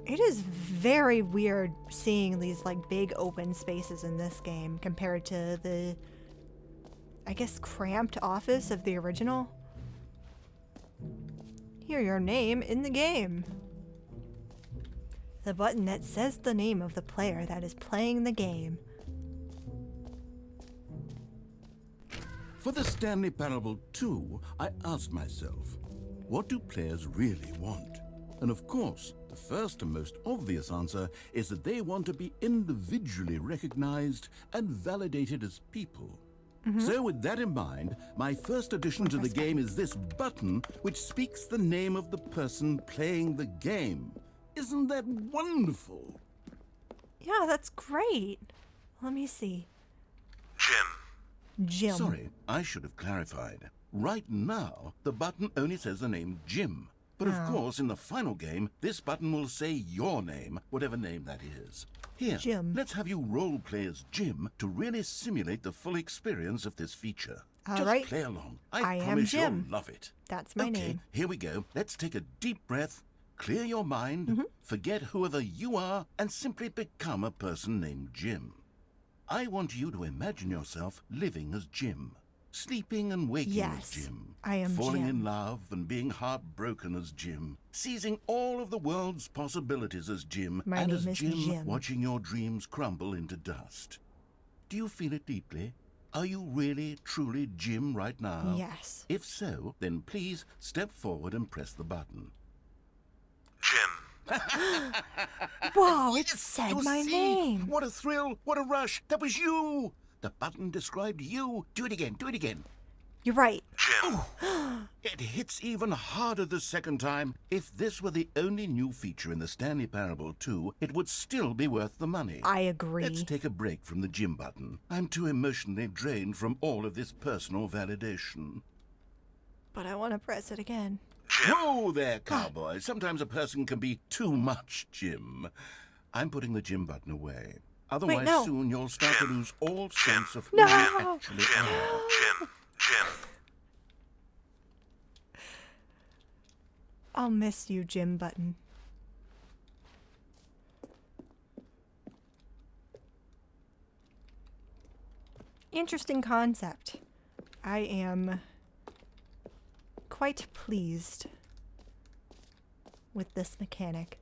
It is very weird seeing these like big open spaces in this game compared to the, I guess, cramped office of the original. Hear your name in the game. The button that says the name of the player that is playing the game. For the Stanley Parable 2, I asked myself, what do players really want? And of course, the first and most obvious answer is that they want to be individually recognized and validated as people. So with that in mind, my first addition to the game is this button which speaks the name of the person playing the game. Isn't that wonderful? Yeah, that's great. Let me see. Jim. Sorry, I should have clarified. Right now, the button only says the name Jim. But of course, in the final game, this button will say your name, whatever name that is. Here, Jim. let's have you role-play as Jim to really simulate the full experience of this feature. All Just right. play along. I am promise Jim. you'll love it. That's my Okay, name. here we go. Let's take a deep breath, clear your mind, forget whoever you are, and simply become a person named Jim. I want you to imagine yourself living as Jim. Sleeping and waking Yes, as Jim. I am Falling Jim. in love and being heartbroken as Jim. Seizing all of the world's possibilities as Jim. My and name as is Jim, Jim. watching your dreams crumble into dust. Do you feel it deeply? Are you really, truly Jim right now? Yes. If so, then please step forward and press the button. Whoa, it Yes, said you my see? name. What a thrill! What a rush! That was you! The button described you. Do it again. Do it again. You're right. It hits even harder the second time. If this were the only new feature in the Stanley Parable 2, it would still be worth the money. I agree. Let's take a break from the Jim button. I'm too emotionally drained from all of this personal validation. But I want to press it again. Whoa there, cowboy. Sometimes a person can be too much Jim. I'm putting the Jim button away. Otherwise, no. soon you'll start to lose all sense of who No. you actually are. I'll miss you, Jim button. Interesting concept. I am quite pleased with this mechanic.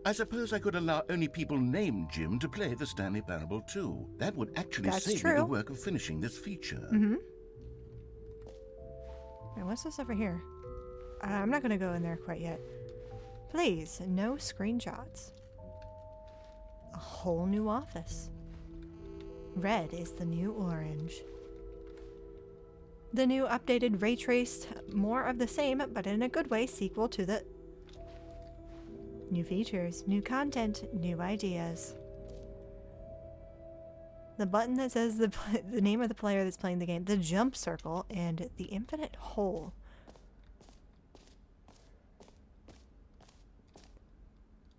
I suppose I could allow only people named Jim to play the Stanley Parable 2. That would actually That's save me true. the work of finishing this feature. Wait, what's this over here? I'm not going to go in there quite yet. Please, no screenshots. A whole new office. Red is the new orange. The new updated ray traced, more of the same, but in a good way, sequel to the new features, new content, new ideas. The button that says the name of the player that's playing the game, the jump circle, and the infinite hole.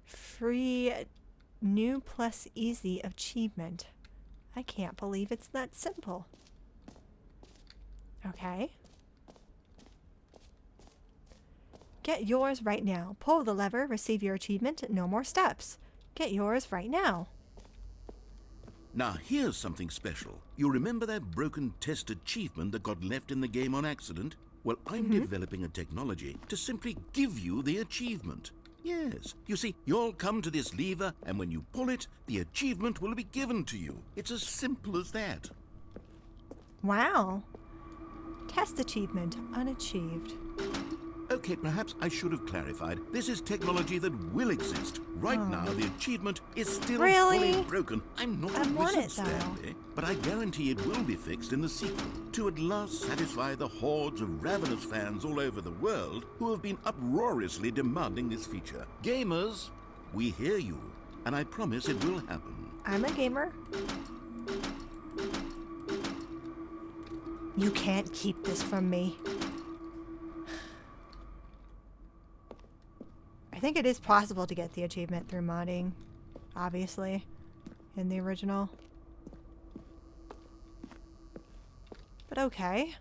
Free new plus easy achievement. I can't believe it's that simple. Okay. Get yours right now. Pull the lever, receive your achievement, no more steps. Get yours right now. Now, here's something special. You remember that broken test achievement that got left in the game on accident? Well, I'm developing a technology to simply give you the achievement. Yes. You see, you'll come to this lever, and when you pull it, the achievement will be given to you. It's as simple as that. Wow. Test achievement unachieved. Okay, perhaps I should have clarified. This is technology that will exist. Right now, the achievement is still Really? fully broken. I'm not I a want wizard, it, though. Stanley, but I guarantee it will be fixed in the sequel to at last satisfy the hordes of ravenous fans all over the world who have been uproariously demanding this feature. Gamers, we hear you, and I promise it will happen. I'm a gamer. You can't keep this from me. I think it is possible to get the achievement through modding, obviously, in the original. But okay.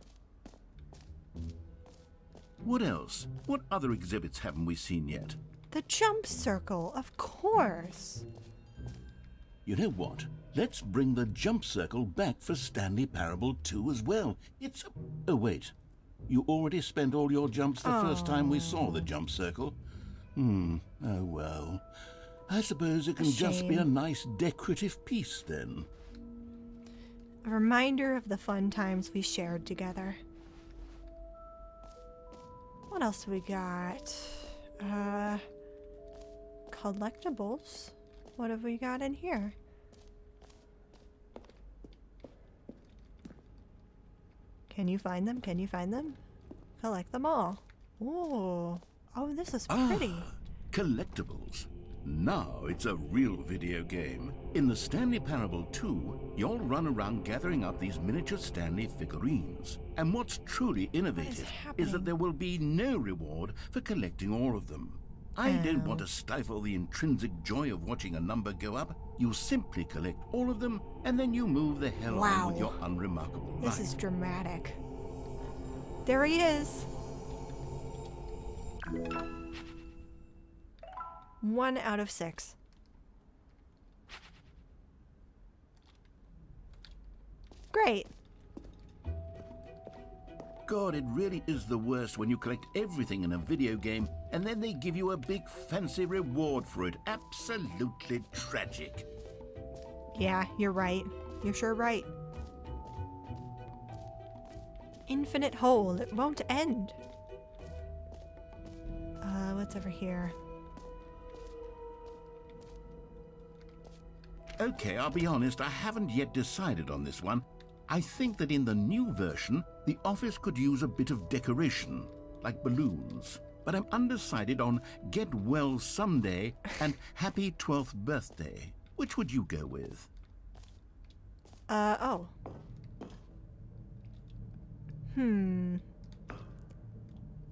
What else? What other exhibits haven't we seen yet? The jump circle, of course. You know what? Let's bring the jump circle back for Stanley Parable 2 as well. It's... Oh, wait. You already spent all your jumps the first time we saw the jump circle? Oh, well. I suppose it can just be a nice decorative piece, then. A reminder of the fun times we shared together. What else do we got? Collectibles. What have we got in here? Can you find them? Can you find them? Collect them all. Ooh. Oh, this is pretty. Collectibles. Now it's a real video game. In the Stanley Parable 2, you'll run around gathering up these miniature Stanley figurines. And what's truly innovative is that there will be no reward for collecting all of them. I don't want to stifle the intrinsic joy of watching a number go up. You simply collect all of them, and then you move the hell on with your unremarkable life. This is dramatic. There he is. 1 out of 6. Great. God, it really is the worst when you collect everything in a video game and then they give you a big fancy reward for it. Absolutely tragic. Yeah, you're right. You're sure right. Infinite hole. It won't end. What's over here? Okay, I'll be honest, I haven't yet decided on this one. I think that in the new version, the office could use a bit of decoration, like balloons. But I'm undecided on Get Well Someday and Happy 12th Birthday. Which would you go with? Oh.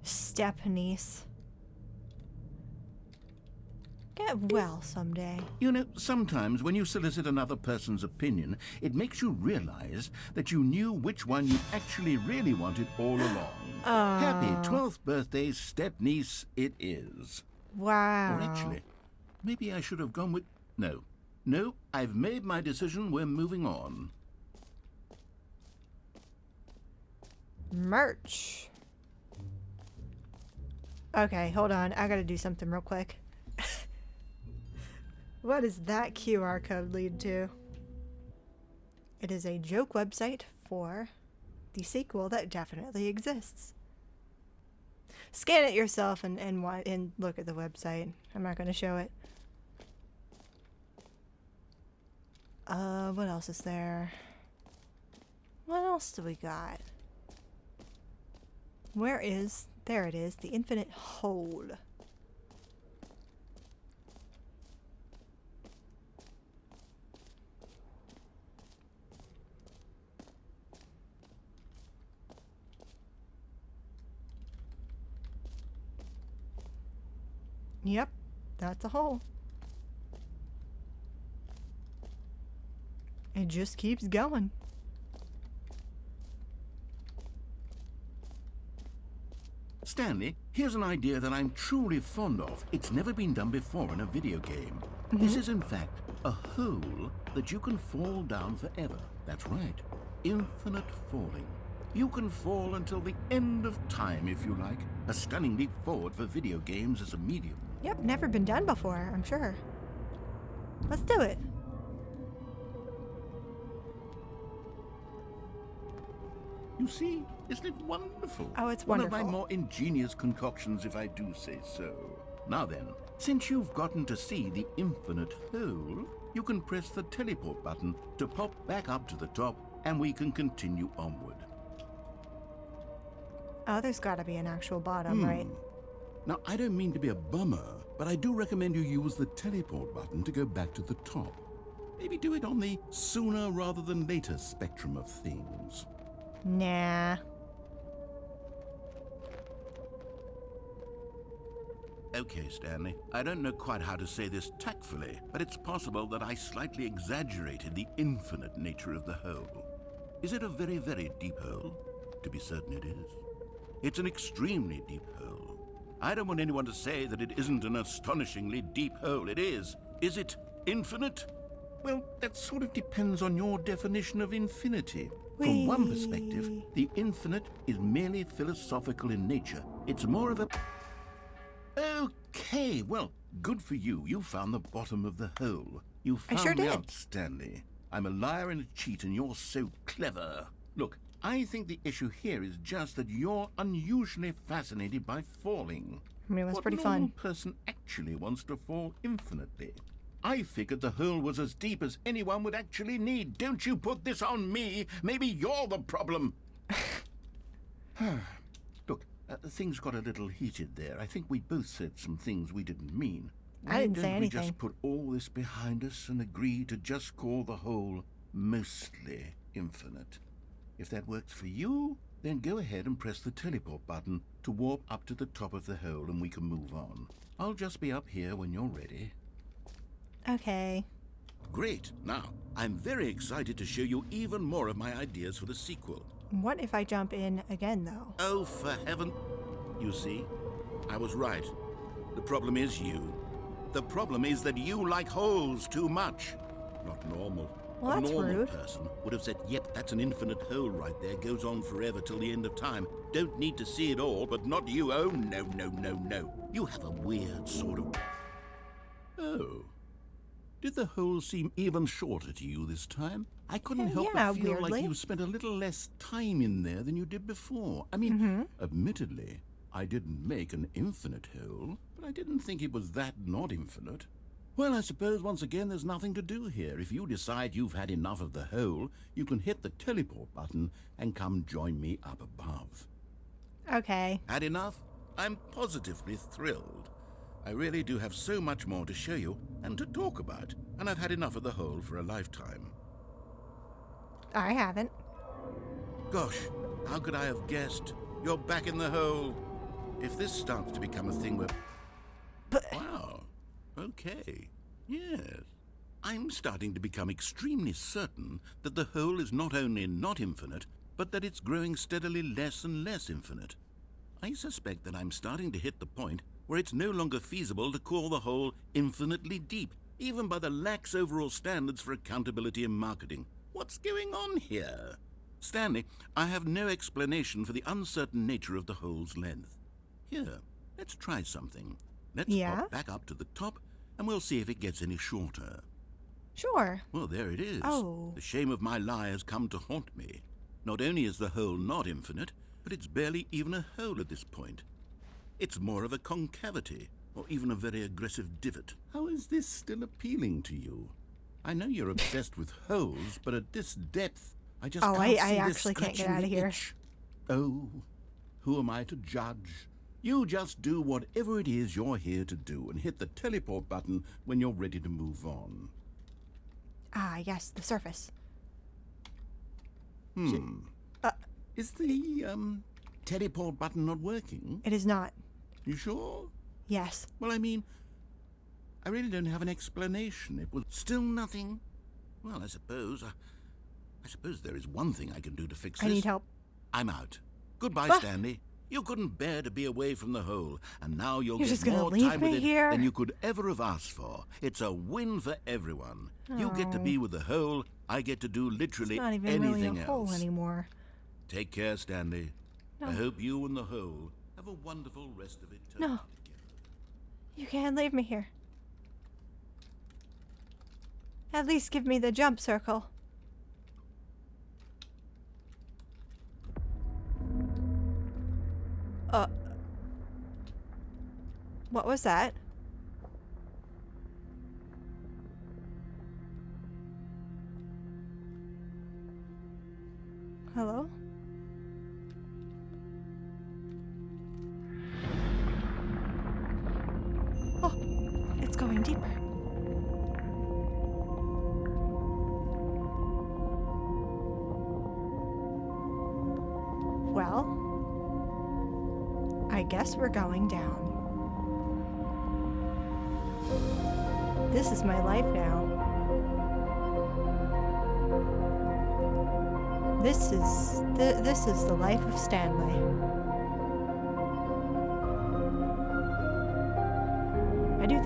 Step niece. Get well someday. You know, sometimes when you solicit another person's opinion, it makes you realize that you knew which one you actually really wanted all along. Happy 12th birthday, step-niece it is. Wow. Or actually, maybe I should have gone with... No, I've made my decision. We're moving on. Merch. Okay, hold on. I gotta do something real quick. What does that QR code lead to? It is a joke website for the sequel that definitely exists. Scan it yourself and look at the website. I'm not going to show it. What else is there? What else do we got? There it is, the infinite hole. Yep, that's a hole. It just keeps going. Stanley, here's an idea that I'm truly fond of. It's never been done before in a video game. This is, in fact, a hole that you can fall down forever. That's right. Infinite falling. You can fall until the end of time, if you like. A stunning leap forward for video games as a medium. Yep, never been done before, I'm sure. Let's do it. You see, isn't it wonderful? Oh, it's One wonderful. of my more ingenious concoctions, if I do say so. Now then, since you've gotten to see the infinite hole, you can press the teleport button to pop back up to the top, and we can continue onward. Oh, there's gotta be an actual bottom, right? Now, I don't mean to be a bummer, but I do recommend you use the teleport button to go back to the top. Maybe do it on the sooner rather than later spectrum of things. Nah. Okay, Stanley, I don't know quite how to say this tactfully, but it's possible that I slightly exaggerated the infinite nature of the hole. Is it a very, very deep hole? To be certain it is. It's an extremely deep hole. I don't want anyone to say that it isn't an astonishingly deep hole. It is. Is it infinite? Well, that sort of depends on your definition of infinity. From one perspective, the infinite is merely philosophical in nature. It's more of a... Okay, well, good for you. You found the bottom of the hole. You found sure me did. out, Stanley. I'm a liar and a cheat, and you're so clever. Look, I think the issue here is just that you're unusually fascinated by falling. I mean, it was What pretty normal fun. person actually wants to fall infinitely? I figured the hole was as deep as anyone would actually need. Don't you put this on me. Maybe you're the problem. Look, things got a little heated there. I think we both said some things we didn't mean. I didn't say Why don't we anything. just put all this behind us and agree to just call the hole mostly infinite? If that works for you, then go ahead and press the teleport button to warp up to the top of the hole and we can move on. I'll just be up here when you're ready. Okay. Great. Now, I'm very excited to show you even more of my ideas for the sequel. What if I jump in again, though? Oh, for heaven... You see, I was right. The problem is you. The problem is that you like holes too much. Not normal. Well, A that's normal rude. person would have said, yep, that's an infinite hole right there. Goes on forever till the end of time. Don't need to see it all, but not you. Oh, no, no, no, no. You have a weird sort of... Oh. Did the hole seem even shorter to you this time? I couldn't help Yeah, but feel weirdly. like you spent a little less time in there than you did before. I mean, admittedly, I didn't make an infinite hole, but I didn't think it was that not infinite. Well, I suppose once again there's nothing to do here. If you decide you've had enough of the hole, you can hit the teleport button and come join me up above. Okay. Had enough? I'm positively thrilled. I really do have so much more to show you and to talk about, and I've had enough of the hole for a lifetime. I haven't. Gosh, how could I have guessed? You're back in the hole. If this starts to become a thing where... But Wow. Okay. Yes. I'm starting to become extremely certain that the hole is not only not infinite, but that it's growing steadily less and less infinite. I suspect that I'm starting to hit the point where it's no longer feasible to call the hole infinitely deep, even by the lax overall standards for accountability and marketing. What's going on here? Stanley, I have no explanation for the uncertain nature of the hole's length. Here, let's try something. Let's pop back up to the top, and we'll see if it gets any shorter. sure. Well, there it is. Oh. The shame of my lie has come to haunt me. Not only is the hole not infinite, but it's barely even a hole at this point. It's more of a concavity, or even a very aggressive divot. How is this still appealing to you? I know you're obsessed with holes, but at this depth, I just can't see I this actually can't get scratching out of the here. itch. Oh, who am I to judge? You just do whatever it is you're here to do and hit the teleport button when you're ready to move on. Ah, yes, the surface. Is the, teleport button not working? It is not. You sure? Yes. Well, I mean, I really don't have an explanation. It was still nothing. Well, I suppose there is one thing I can do to fix this. I need help. I'm out. Goodbye, Ah. Stanley. You couldn't bear to be away from the hole, and now you'll You're get just gonna more leave time me with it here? than you could ever have asked for. It's a win for everyone. You get to be with the hole. I get to do literally It's not even anything really a hole else. anymore. Take care, Stanley. No. I hope you and the hole have a wonderful rest of it. No. together. You can't leave me here. At least give me the jump circle. What was that? Hello? Oh, it's going deeper. Well, I guess we're going down. This is my life now. This is the life of Stanley.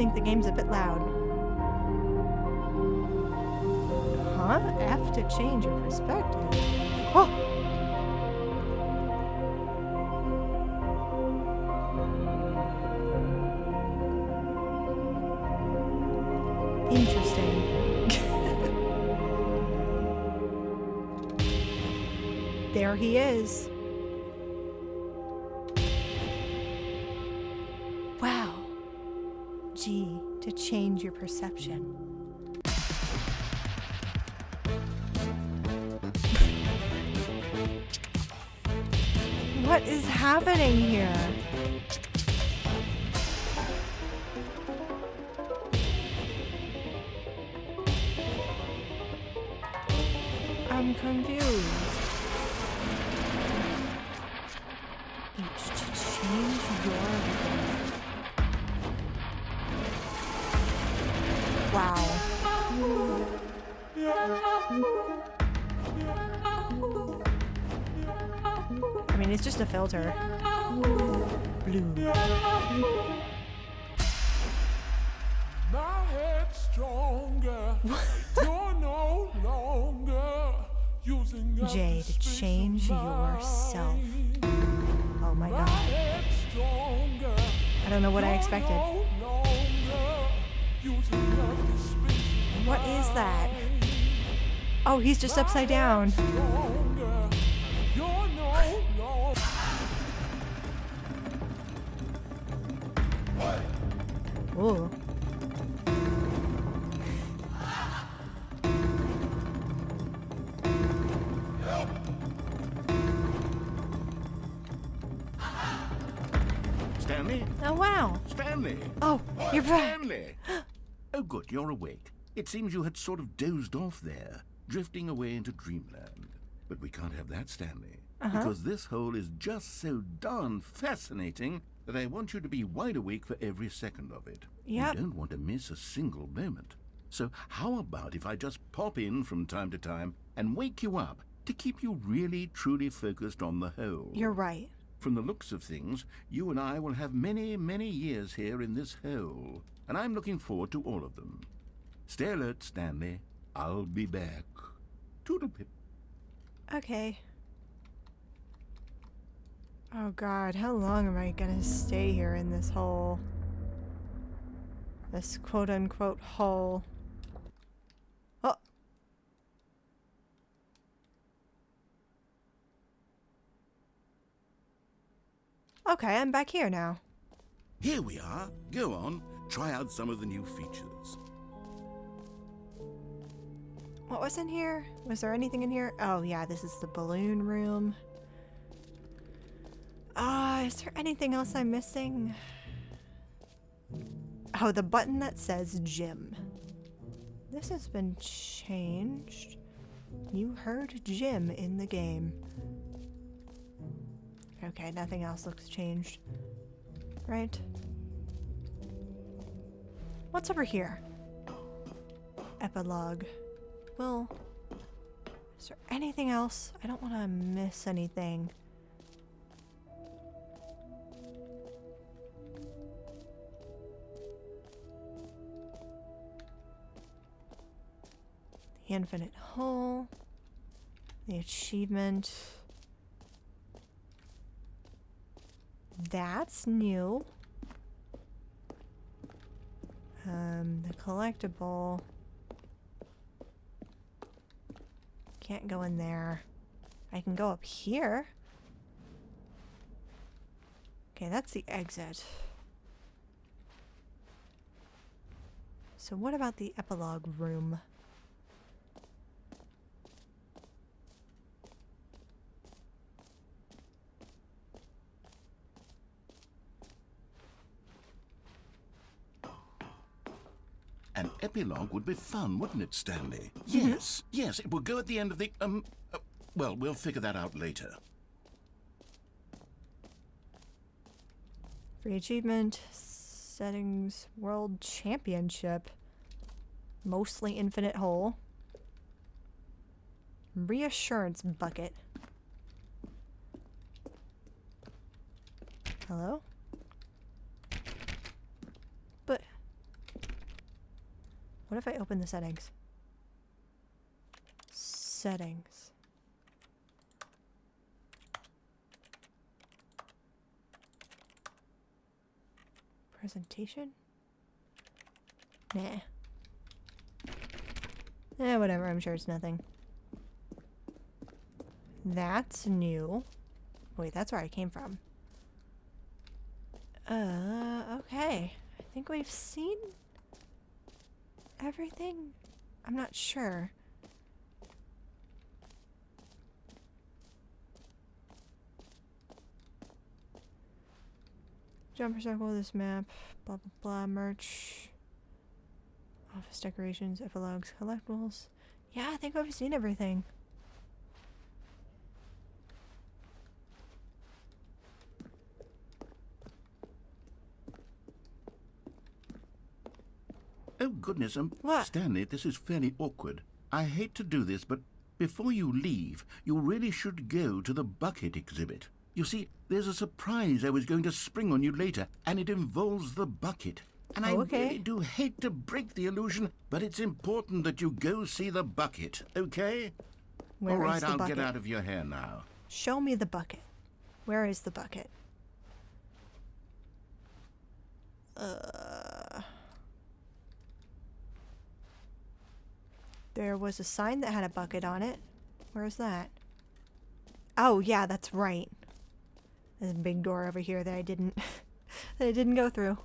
think the game's a bit loud. Huh? F to change your perspective. Oh! Interesting. There he is. Wow. G to change your perception. What is happening here? I'm confused. H to change your... Wow. I mean, it's just a filter. Blue. My head's stronger. You're no longer using up J the to space change of yourself. mine. Oh my My god. head's stronger. I don't know what I expected. You're no longer using up the space of What is that? mine. Oh, he's just upside down. Stronger. You're no longer. Ooh. Stanley? Oh wow. Stanley? Oh, you're back. Stanley! Oh, good, you're awake. It seems you had sort of dozed off there, drifting away into dreamland. But we can't have that, Stanley. Because this hole is just so darn fascinating that I want you to be wide awake for every second of it. Yep. You don't want to miss a single moment. So how about if I just pop in from time to time and wake you up to keep you really, truly focused on the hole? You're right. From the looks of things, you and I will have many, many years here in this hole, and I'm looking forward to all of them. Stay alert, Stanley. I'll be back. Toodle-pip. Okay. Oh god, how long am I gonna stay here in this hole? This quote-unquote hole. Oh! Okay, I'm back here now. Here we are. Go on. Try out some of the new features. What was in here? Was there anything in here? Oh yeah, this is the balloon room. Is there anything else I'm missing? Oh, the button that says gym. This has been changed. You heard gym in the game. Okay, nothing else looks changed. Right? What's over here? Epilogue. Well, is there anything else? I don't want to miss anything. The infinite hole. The achievement. That's new. The collectible. Can't go in there. I can go up here. Okay, that's the exit. So what about the epilogue room? An epilogue would be fun, wouldn't it, Stanley? Yes, yes, it will go at the end of the, well, we'll figure that out later. Free achievement. Settings. World Championship. Mostly infinite hole. Reassurance bucket. Hello? But What if I open the settings? Settings. Presentation? Nah. Eh, whatever. I'm sure it's nothing. That's new. Wait, that's where I came from. Okay. I think we've seen everything. I'm not sure. Jumper circle, this map, blah blah blah, merch, office decorations, epilogues, collectibles. Yeah, I think I've seen everything. Oh, goodness, What? Stanley, this is fairly awkward. I hate to do this, but before you leave, you really should go to the bucket exhibit. You see, there's a surprise I was going to spring on you later, and it involves the bucket. And I Okay. really do hate to break the illusion, but it's important that you go see the bucket, okay? Where All is right, the I'll bucket? get out of your hair now. Show me the bucket. Where is the bucket? There was a sign that had a bucket on it. Where's that? Oh, yeah, that's right. There's a big door over here that I didn't that I didn't go through.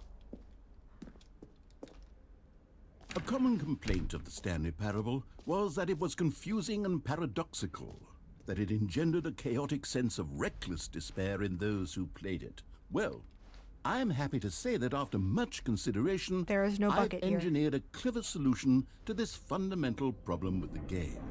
A common complaint of the Stanley Parable was that it was confusing and paradoxical, that it engendered a chaotic sense of reckless despair in those who played it. Well, I'm happy to say that after much consideration, There is no bucket I've here. engineered a clever solution to this fundamental problem with the game.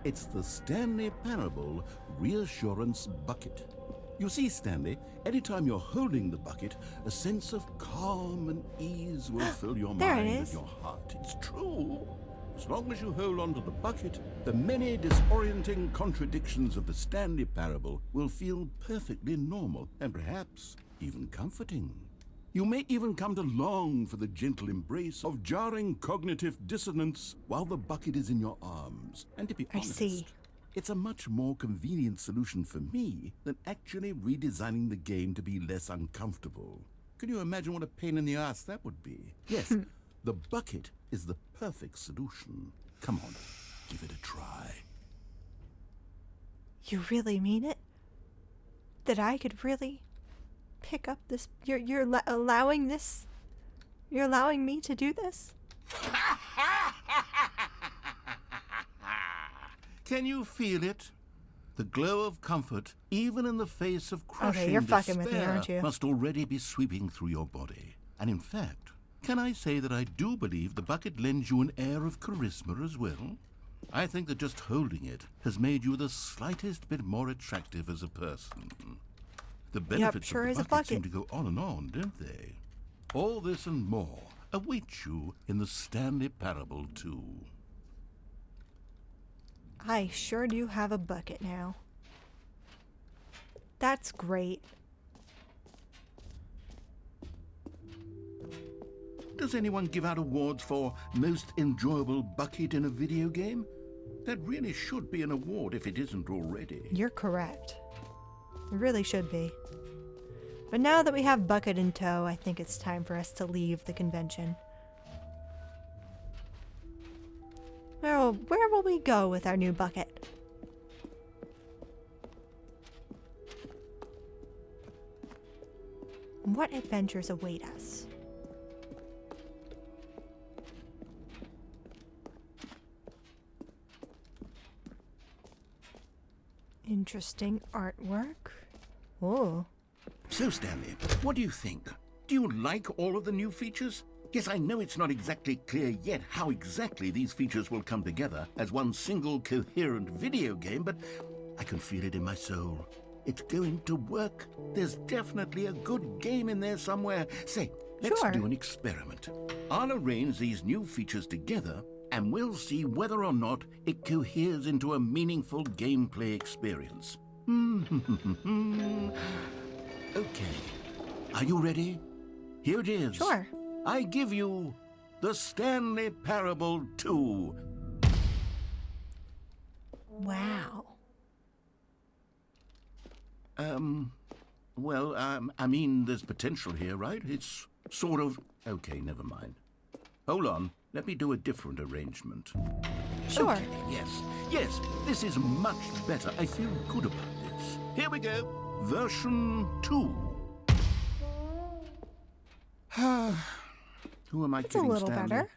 It's the Stanley Parable Reassurance Bucket. You see, Stanley, anytime you're holding the bucket, a sense of calm and ease will fill your There it mind and is. your heart. It's true. As long as you hold on to the bucket, the many disorienting contradictions of the Stanley Parable will feel perfectly normal and perhaps even comforting. You may even come to long for the gentle embrace of jarring cognitive dissonance while the bucket is in your arms. And to be I honest, see. it's a much more convenient solution for me than actually redesigning the game to be less uncomfortable. Can you imagine what a pain in the ass that would be? Yes, the bucket is the perfect solution. Come on, give it a try. You really mean it? That I could really pick up this? You're allowing this? You're allowing me to do this? Can you feel it? The glow of comfort, even in the face of crushing you're despair, fucking with me, aren't you? must already be sweeping through your body. And in fact, can I say that I do believe the bucket lends you an air of charisma as well? I think that just holding it has made you the slightest bit more attractive as a person. The benefits sure of is the a bucket seem bucket. to go on and on, don't they? All this and more await you in the Stanley Parable 2. I sure do have a bucket now. That's great. Does anyone give out awards for most enjoyable bucket in a video game? That really should be an award if it isn't already. You're correct. It really should be. But now that we have bucket in tow, I think it's time for us to leave the convention. Where will we go with our new bucket? What adventures await us? Interesting artwork. Oh. So, Stanley, what do you think? Do you like all of the new features? Yes, I know it's not exactly clear yet how exactly these features will come together as one single coherent video game, but I can feel it in my soul. It's going to work. There's definitely a good game in there somewhere. Say, let's Sure. do an experiment. I'll arrange these new features together, and we'll see whether or not it coheres into a meaningful gameplay experience. Okay. Are you ready? Here it is. Sure. I give you The Stanley Parable 2. Wow. Well, I mean, there's potential here, right? It's sort of... Okay, never mind. Hold on. Let me do a different arrangement. Sure. Okay, yes, this is much better. I feel good about this. Here we go. Version 2. Who am I It's a kidding, little Stanley? better.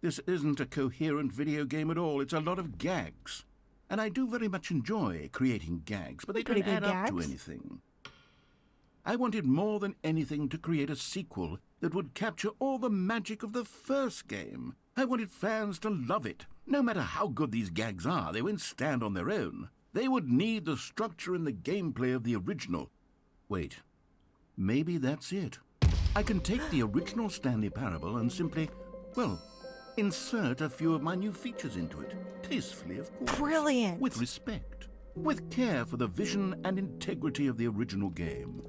This isn't a coherent video game at all. It's a lot of gags. And I do very much enjoy creating gags, but they Pretty don't add good up to gags. anything. I wanted more than anything to create a sequel that would capture all the magic of the first game. I wanted fans to love it. No matter how good these gags are, they won't stand on their own. They would need the structure and the gameplay of the original. Wait, maybe that's it. I can take the original Stanley Parable and simply, well, insert a few of my new features into it. Tastefully, of course. Brilliant. With respect. With care for the vision and integrity of the original game.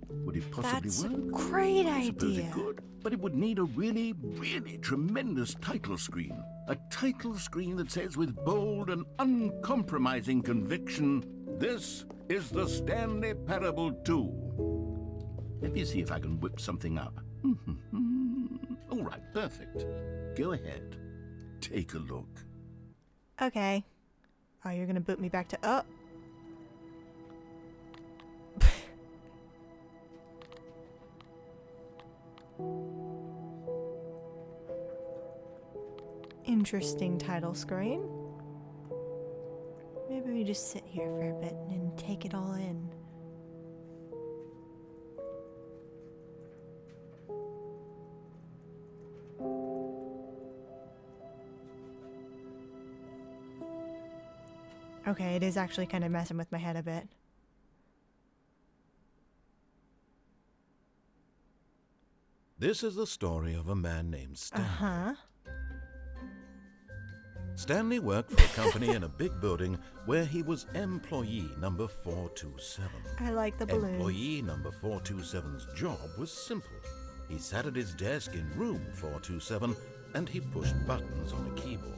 Would it possibly That's a work? great I suppose idea. it could, but it would need a really, really tremendous title screen. A title screen that says with bold and uncompromising conviction, "This is the Stanley Parable 2." Let me see if I can whip something up. All right, perfect. Go ahead. Take a look. Okay. Oh, you're gonna boot me back to... Oh. Interesting title screen. Maybe we just sit here for a bit and take it all in. Okay, it is actually kind of messing with my head a bit. This is the story of a man named Stanley. Uh-huh. Stanley worked for a company in a big building where he was employee number 427. I like the balloons. Employee number 427's job was simple. He sat at his desk in room 427 and he pushed buttons on a keyboard.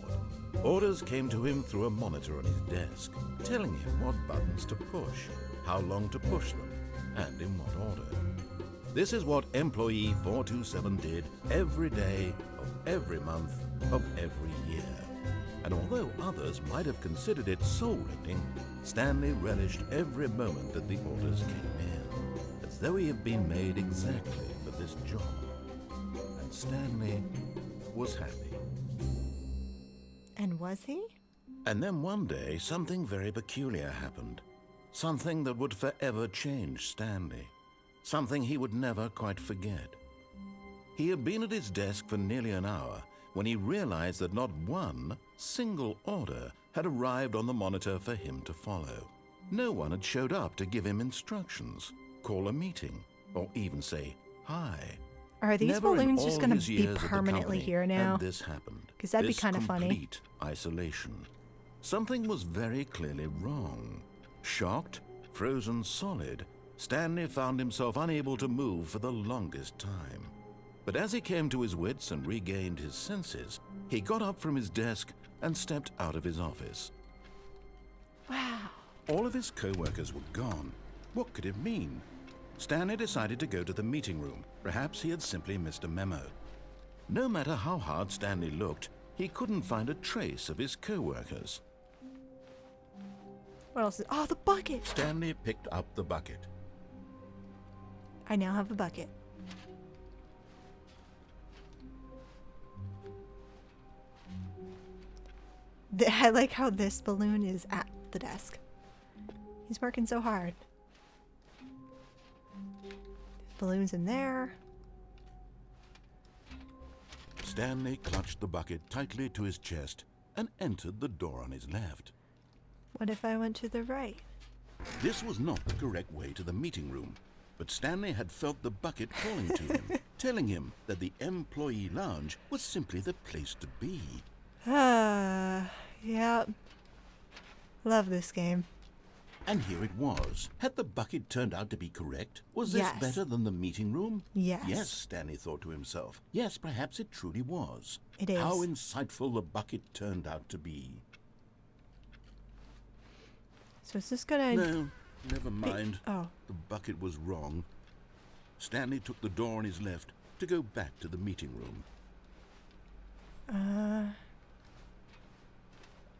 Orders came to him through a monitor on his desk, telling him what buttons to push, how long to push them, and in what order. This is what employee 427 did every day of every month of every year. And although others might have considered it soul-rending, Stanley relished every moment that the orders came in, as though he had been made exactly for this job. And Stanley was happy. And was he? And then one day, something very peculiar happened. Something that would forever change Stanley. Something he would never quite forget. He had been at his desk for nearly an hour when he realized that not one single order had arrived on the monitor for him to follow. No one had showed up to give him instructions, call a meeting, or even say hi. Are these Never in balloons just all going to his be years at the permanently company here had now? this happened. 'Cause that'd be This kinda funny. complete isolation. Something was very clearly wrong. Shocked, frozen solid, Stanley found himself unable to move for the longest time. But as he came to his wits and regained his senses, he got up from his desk and stepped out of his office. Wow. All of his co-workers were gone. What could it mean? Stanley decided to go to the meeting room. Perhaps he had simply missed a memo. No matter how hard Stanley looked, he couldn't find a trace of his co-workers. What else is... Oh, the bucket! Stanley picked up the bucket. I now have a bucket. I like how this balloon is at the desk. He's working so hard. Balloons in there. Stanley clutched the bucket tightly to his chest and entered the door on his left. What if I went to the right? This was not the correct way to the meeting room, but Stanley had felt the bucket calling to him, telling him that the employee lounge was simply the place to be. Yep. Love this game. And here it was. Had the bucket turned out to be correct? Was this Yes. better than the meeting room? Yes. Yes, Stanley thought to himself. Yes, perhaps it truly was. It is. How insightful the bucket turned out to be. So is this gonna... No, never mind. Oh. The bucket was wrong. Stanley took the door on his left to go back to the meeting room.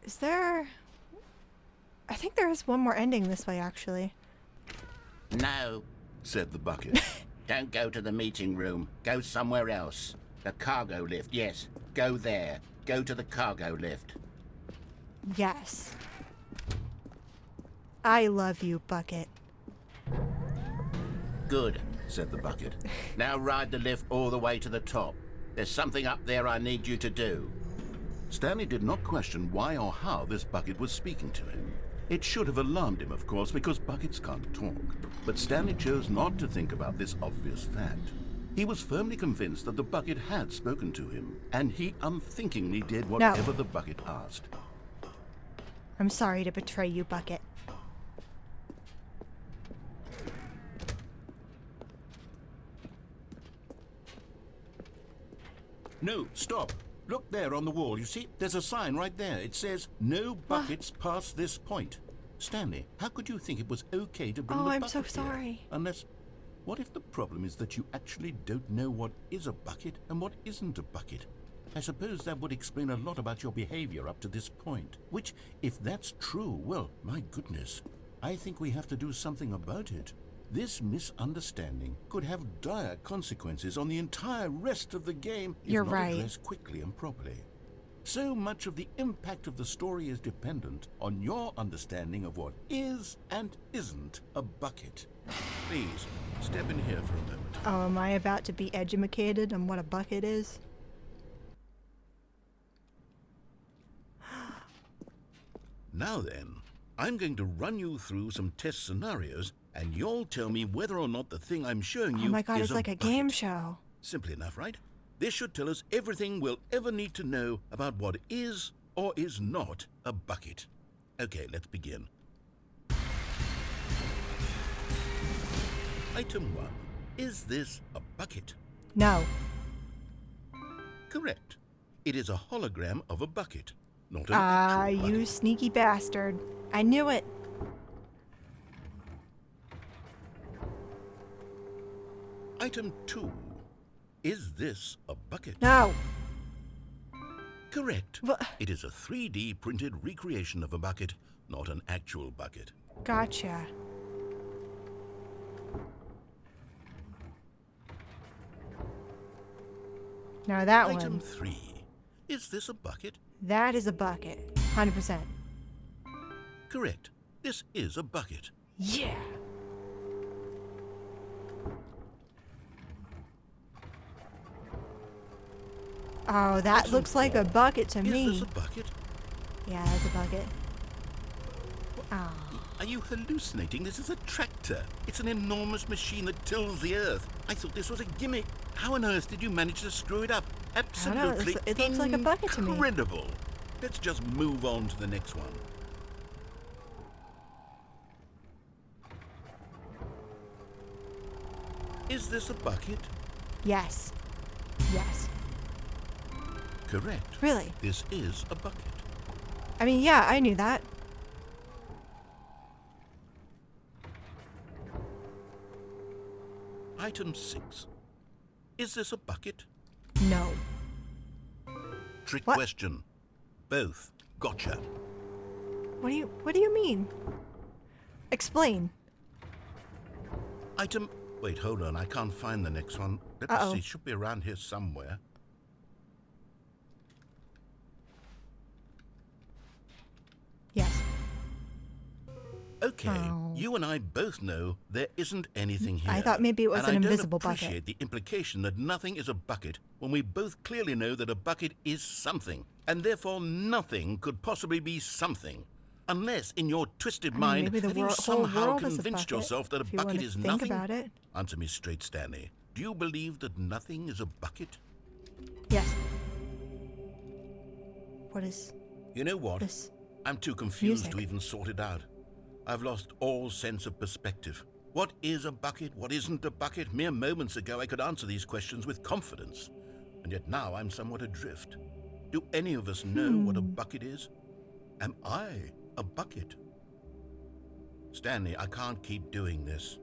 Is there... I think there is one more ending this way, actually. No, said the bucket. Don't go to the meeting room. Go somewhere else. The cargo lift, yes. Go there. Go to the cargo lift. Yes. I love you, Bucket. Good, said the bucket. Now ride the lift all the way to the top. There's something up there I need you to do. Stanley did not question why or how this bucket was speaking to him. It should have alarmed him, of course, because buckets can't talk. But Stanley chose not to think about this obvious fact. He was firmly convinced that the bucket had spoken to him, and he unthinkingly did whatever the bucket asked. I'm sorry to betray you, Bucket. No, stop. Look there on the wall. You see, there's a sign right there. It says, no buckets past this point. Stanley, how could you think it was okay to bring the bucket I'm so here? sorry. Unless, what if the problem is that you actually don't know what is a bucket and what isn't a bucket? I suppose that would explain a lot about your behavior up to this point. Which, if that's true, well, my goodness, I think we have to do something about it. This misunderstanding could have dire consequences on the entire rest of the game if You're not right. addressed quickly and properly. So much of the impact of the story is dependent on your understanding of what is and isn't a bucket. Please, step in here for a moment. Oh, am I about to be educated on what a bucket is? Now then, I'm going to run you through some test scenarios, and you'll tell me whether or not the thing I'm showing you Oh my god, is it's like a bucket. game show. Simple enough, right? This should tell us everything we'll ever need to know about what is or is not a bucket. Okay, let's begin. Item 1. Is this a bucket? No. Correct. It is a hologram of a bucket, not an actual bucket. You sneaky bastard. I knew it. Item 2. Is this a bucket? No. Correct. Wha- It is a 3D printed recreation of a bucket, not an actual bucket. Gotcha. Now that Item one. 3. Is this a bucket? That is a bucket. 100%. Correct. This is a bucket. Yeah. Oh, that Item looks like a 4. bucket to Is me. this a bucket? Yeah, that's a bucket. Oh. Are you hallucinating? This is a tractor. It's an enormous machine that tills the earth. I thought this was a gimmick. How on earth did you manage to screw it up? I don't know, Absolutely it looks like a bucket to me. incredible. Let's just move on to the next one. Is this a bucket? Yes. Yes. Correct. Really? This is a bucket. I mean, yeah, I knew that. Item 6. Is this a bucket? No. Trick What? question. Both. Gotcha. What do you mean? Explain. Item... Wait, hold on. I can't find the next one. Let me Uh-oh. see. It should be around here somewhere. Yes. Okay, Oh. you and I both know there isn't anything here. I thought maybe it was and an I invisible don't bucket. appreciate the implication that nothing is a bucket when we both clearly know that a bucket is something, and therefore nothing could possibly be something. Unless, in your twisted mean, mind, maybe the have you whole somehow world is a convinced bucket, yourself that a if you bucket wanna is think nothing? about it. Answer me straight, Stanley. Do you believe that nothing is a bucket? Yes. What is You know what? this? I'm too confused to Music. even sort it out. I've lost all sense of perspective. What is a bucket? What isn't a bucket? Mere moments ago I could answer these questions with confidence, and yet now I'm somewhat adrift. Do any of us know what a bucket is? Am I a bucket? Stanley, I can't keep doing this.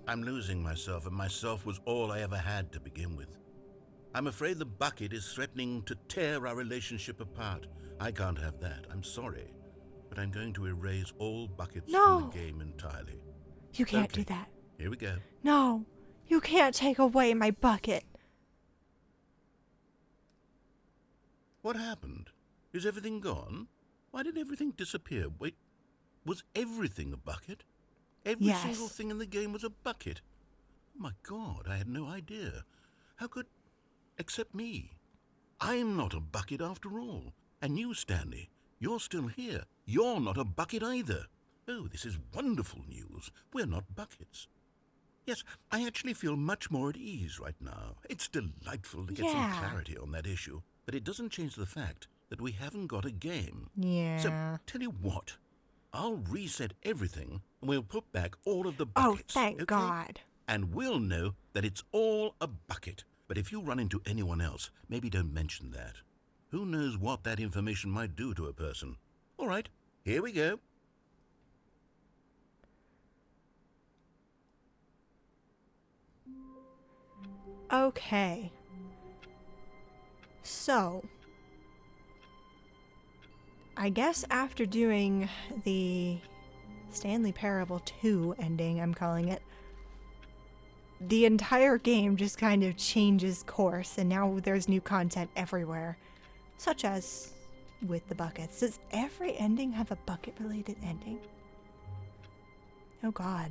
I'm losing myself, and myself was all I ever had to begin with. I'm afraid the bucket is threatening to tear our relationship apart. I can't have that. I'm sorry. But I'm going to erase all buckets from the game entirely. You can't Okay, do that. Here we go. No, you can't take away my bucket. What happened? Is everything gone? Why did everything disappear? Wait, was everything a bucket? Every Yes. single thing in the game was a bucket. Oh my God, I had no idea. How could... Except me. I'm not a bucket after all. And you, Stanley, you're still here. You're not a bucket either. Oh, this is wonderful news. We're not buckets. Yes, I actually feel much more at ease right now. It's delightful to get some clarity on that issue. But it doesn't change the fact that we haven't got a game. Yeah. So, tell you what. I'll reset everything, and we'll put back all of the Oh, buckets. thank okay? God. And we'll know that it's all a bucket. But if you run into anyone else, maybe don't mention that. Who knows what that information might do to a person? All right, here we go. Okay. So, I guess after doing the Stanley Parable 2 ending, I'm calling it, the entire game just kind of changes course, and now there's new content everywhere, such as with the buckets. Does every ending have a bucket-related ending? Oh God.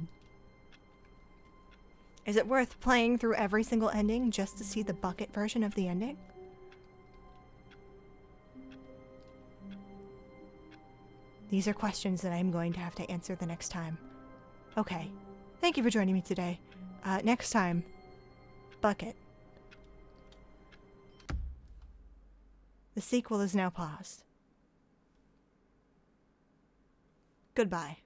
Is it worth playing through every single ending just to see the bucket version of the ending? These are questions that I'm going to have to answer the next time. Okay. Thank you for joining me today. Next time, bucket. The sequel is now paused. Goodbye.